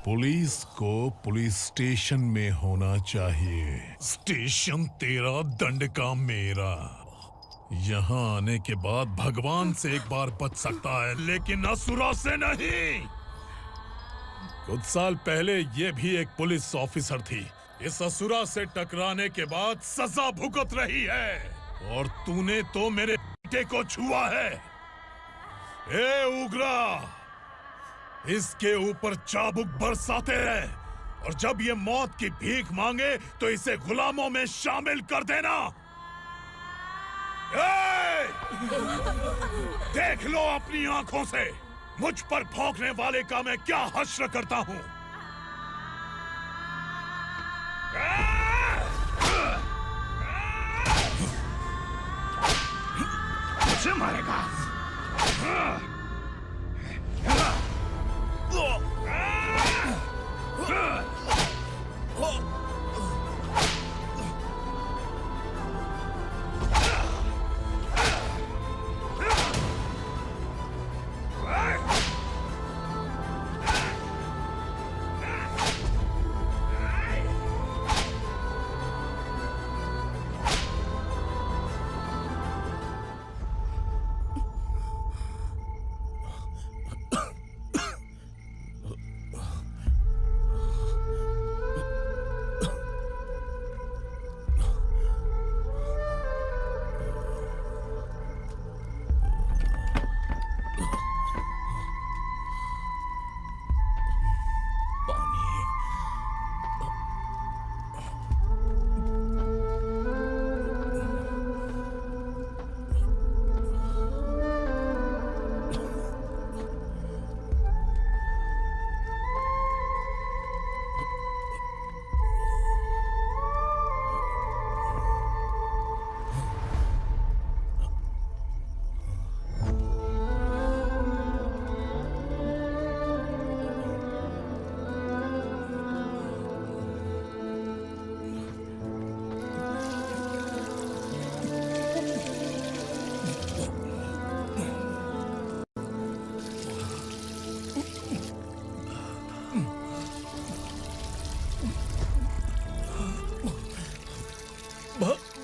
पुलिस को पुलिस स्टेशन में होना चाहिए। स्टेशन तेरा, दंड का मेरा। यहाँ आने के बाद भगवान से एक बार बच सकता है, लेकिन असुरा से नहीं। कुछ साल पहले ये भी एक पुलिस ऑफिसर थी। इस असुरा से टकराने के बाद सजा भुगत रही है, और तूने तो मेरे बेटे को छुआ है। ए उग्रा, इसके ऊपर चाबुक बरसाते रहे, और जब ये मौत की भीख मांगे तो इसे गुलामों में शामिल कर देना। देख लो अपनी आंखों से मुझ पर भौंकने वाले का मैं क्या हश्र करता हूं। मुझे मारेगा।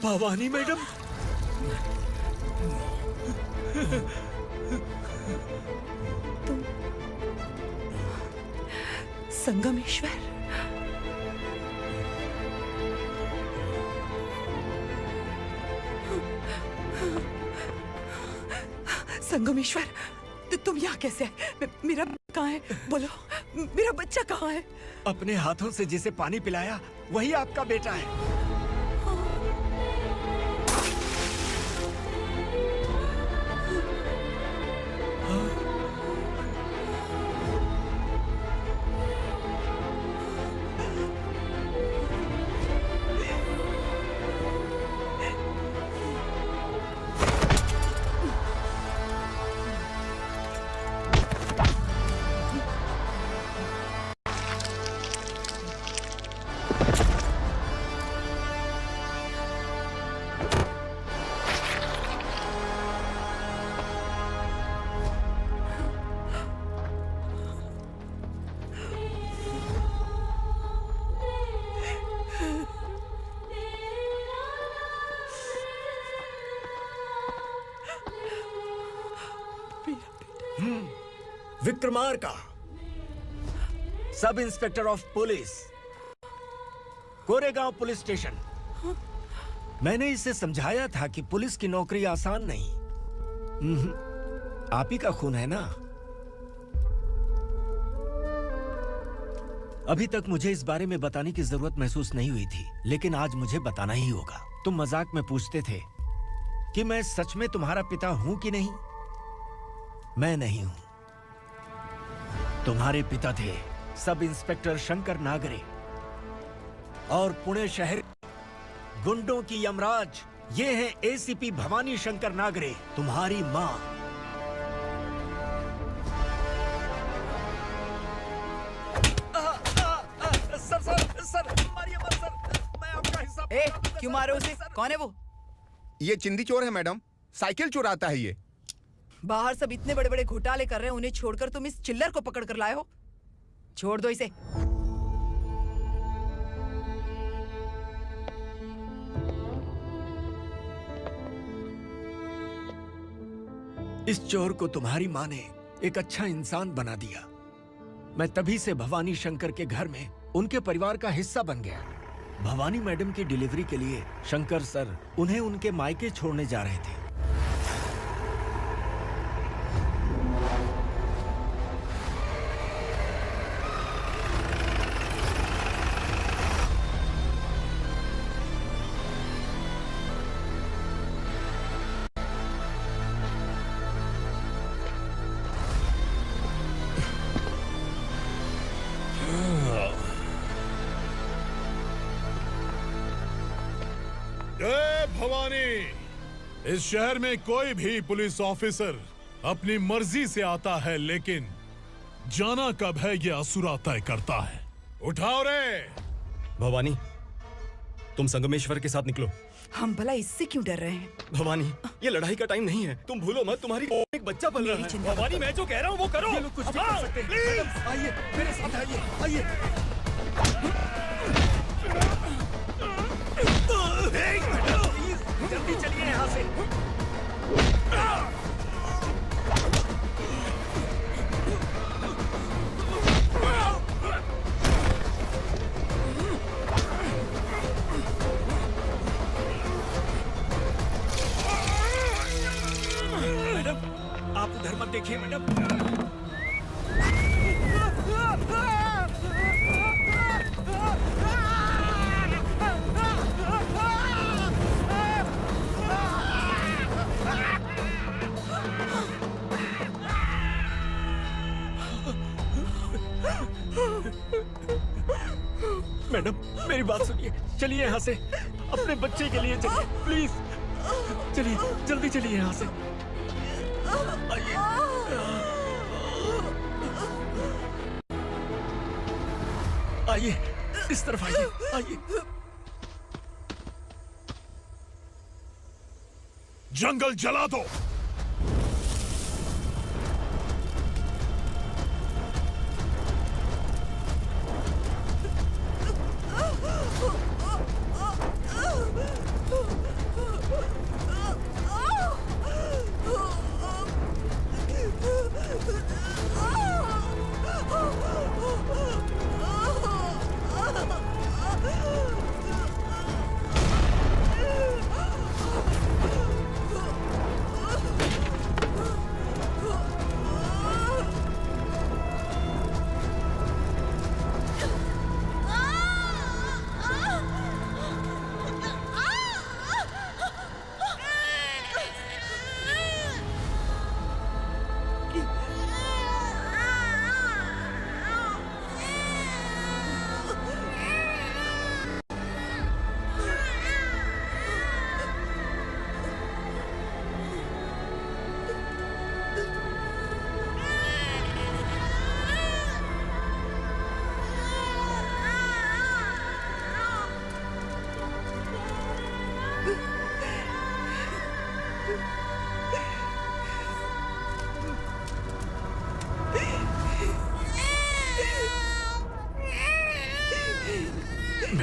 भवानी मैडम। संगमेश्वर, संगमेश्वर, तुम यहाँ कैसे आए? मेरा कहाँ है? बोलो, मेरा बच्चा कहाँ है? अपने हाथों से जिसे पानी पिलाया वही आपका बेटा है। Vikramarka, sub inspector of police, Koregaon police station. मैंने इसे समझाया था कि पुलिस की नौकरी आसान नहीं। आप ही का खून है ना। अभी तक मुझे इस बारे में बताने की जरूरत महसूस नहीं हुई थी, लेकिन आज मुझे बताना ही होगा। तुम मजाक में पूछते थे कि मैं सच में तुम्हारा पिता हूं कि नहीं। मैं नहीं हूं। तुम्हारे पिता थे सब इंस्पेक्टर शंकर नागरे, और पुणे शहर गुंडों की यमराज ये हैं एसीपी भवानी शंकर नागरे, तुम्हारी मां। सर, मारिए मत सर, मैं आपका हिस्सा। क्यों मारे उसे? कौन है वो? ये चिंदी चोर है मैडम, साइकिल चुराता है ये। बाहर सब इतने बड़े बड़े घोटाले कर रहे हैं, उन्हें छोड़कर तुम इस चिल्लर को पकड़ कर लाए हो। छोड़ दो इसे। इस चोर को तुम्हारी माँ ने एक अच्छा इंसान बना दिया। मैं तभी से भवानी शंकर के घर में उनके परिवार का हिस्सा बन गया। भवानी मैडम की डिलीवरी के लिए शंकर सर उन्हें उनके मायके छोड़ने जा रहे थे। जय भवानी। इस शहर में कोई भी पुलिस ऑफिसर अपनी मर्जी से आता है, लेकिन जाना कब है ये असुरा तय करता है। उठाओ रे। भवानी, तुम संगमेश्वर के साथ निकलो। हम भला इससे क्यों डर रहे हैं? भवानी, ये लड़ाई का टाइम नहीं है। तुम भूलो मत, तुम्हारी एक बच्चा पल रहा है। भवानी, मैं जो कह रहा हूँ वो करो। ये लोग कुछ भी कर सकते हैं। मैडम, आइए मेरे साथ आइए, आइए। जल्दी चलिए यहाँ से। मैडम, आप उधर मत देखिए मैडम। मैडम, मेरी बात सुनिए, चलिए यहाँ से। अपने बच्चे के लिए चलिए, प्लीज चलिए, जल्दी चलिए यहाँ से। आइए। आइए, इस तरफ आइए, आइए। जंगल जला दो।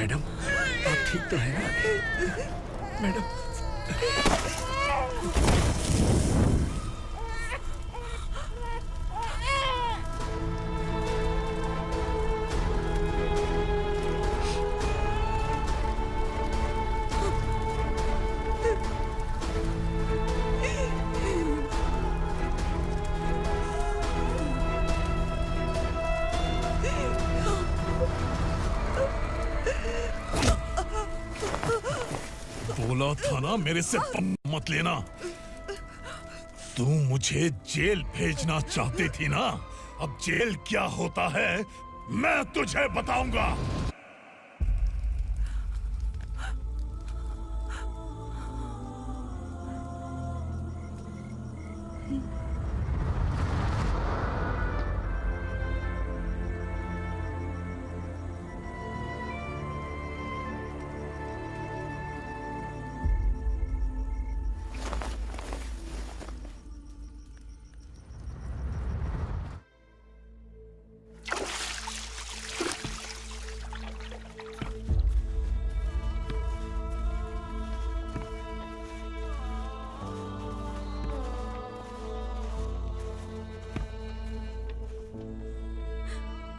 मैडम आप ठीक तो हैं मैडम? बोला था ना मेरे से मत लेना। तू मुझे जेल भेजना चाहती थी ना, अब जेल क्या होता है मैं तुझे बताऊंगा।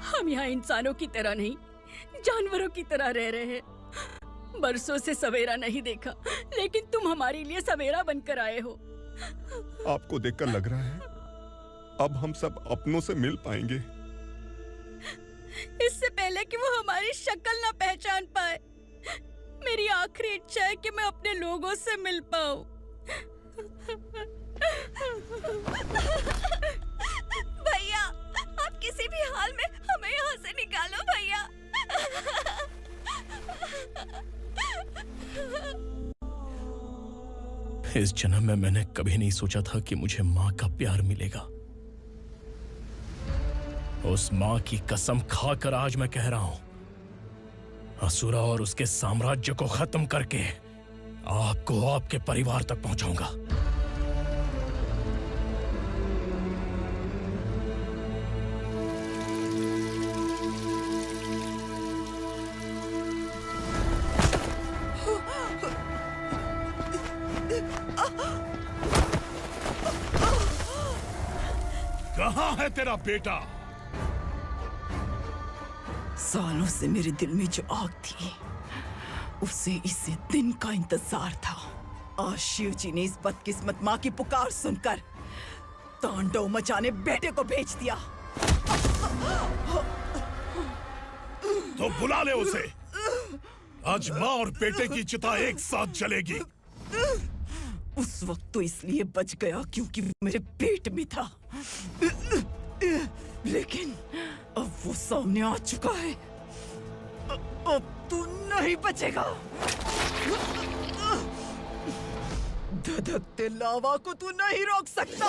हम यहाँ इंसानों की तरह नहीं, जानवरों की तरह रह रहे हैं। बरसों से सवेरा नहीं देखा, लेकिन तुम हमारे लिए सवेरा बनकर आए हो। आपको देखकर लग रहा है अब हम सब अपनों से मिल पाएंगे। इससे पहले कि वो हमारी शक्ल ना पहचान पाए, मेरी आखिरी इच्छा है कि मैं अपने लोगों से मिल पाऊं। भैया, आप किसी भी हाल में हमें यहाँ से निकालो भैया। इस जन्म में मैंने कभी नहीं सोचा था कि मुझे माँ का प्यार मिलेगा। उस माँ की कसम खाकर आज मैं कह रहा हूं, असुरा और उसके साम्राज्य को खत्म करके आपको आपके परिवार तक पहुंचाऊंगा। कहाँ है तेरा बेटा? सालों से मेरे दिल में जो आग थी, उसे इसी दिन का इंतजार था। आज शिव जी ने इस बदकिस्मत माँ की पुकार सुनकर तांडव मचाने बेटे को भेज दिया। तो बुला ले उसे। आज माँ और बेटे की चिता एक साथ जलेगी। उस वक्त तो इसलिए बच गया क्योंकि वो मेरे पेट में था, लेकिन अब वो सामने आ चुका है। अब तू नहीं बचेगा। धधकते लावा को तू नहीं रोक सकता।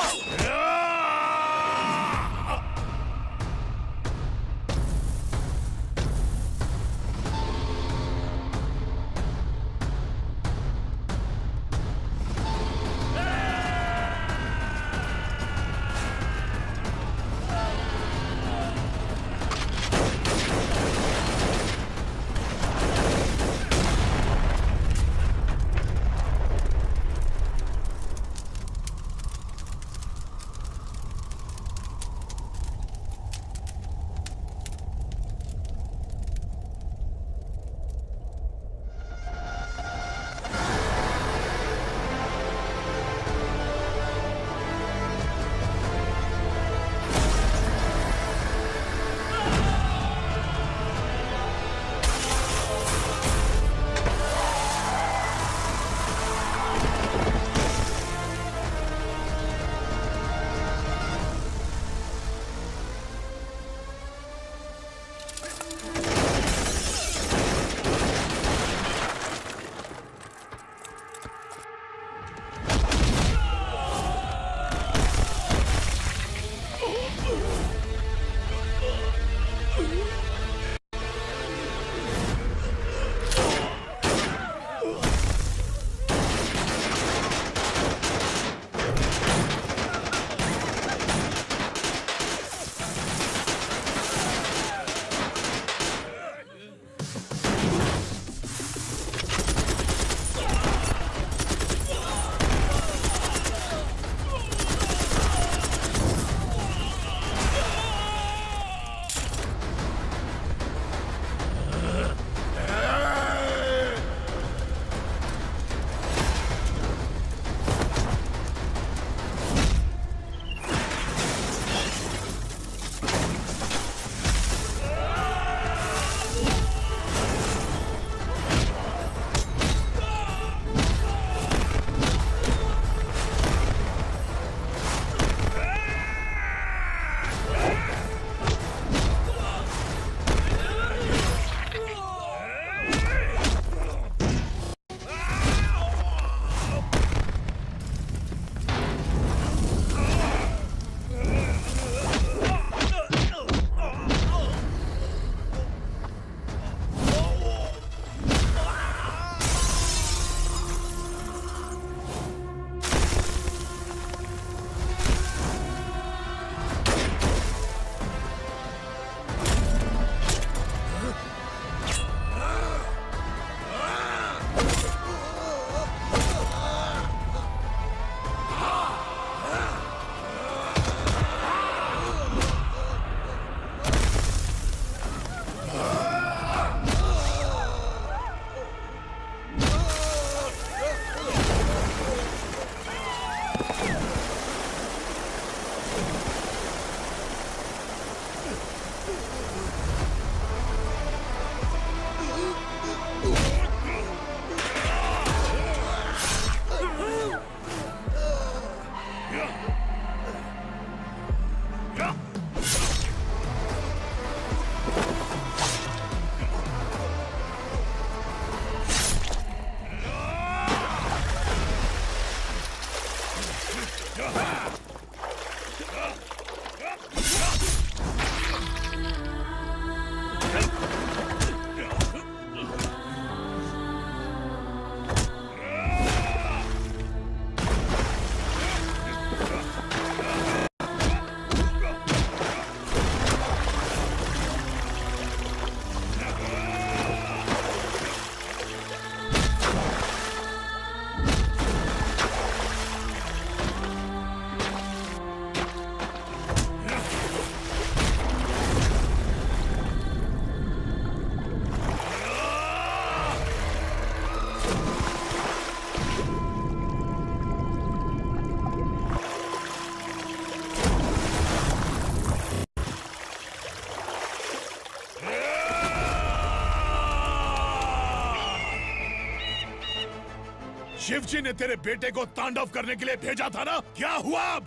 शिवजी ने तेरे बेटे को तांडव करने के लिए भेजा था ना, क्या हुआ अब?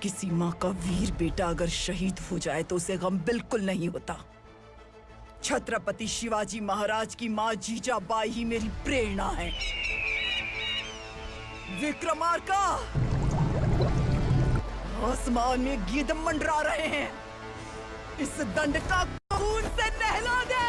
किसी माँ का वीर बेटा अगर शहीद हो जाए तो उसे गम बिल्कुल नहीं होता। छत्रपति शिवाजी महाराज की माँ जीजाबाई ही मेरी प्रेरणा है। विक्रमार्का, आसमान में गिद्ध मंडरा रहे हैं। इस दंड का खून से नहला दे।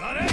अरे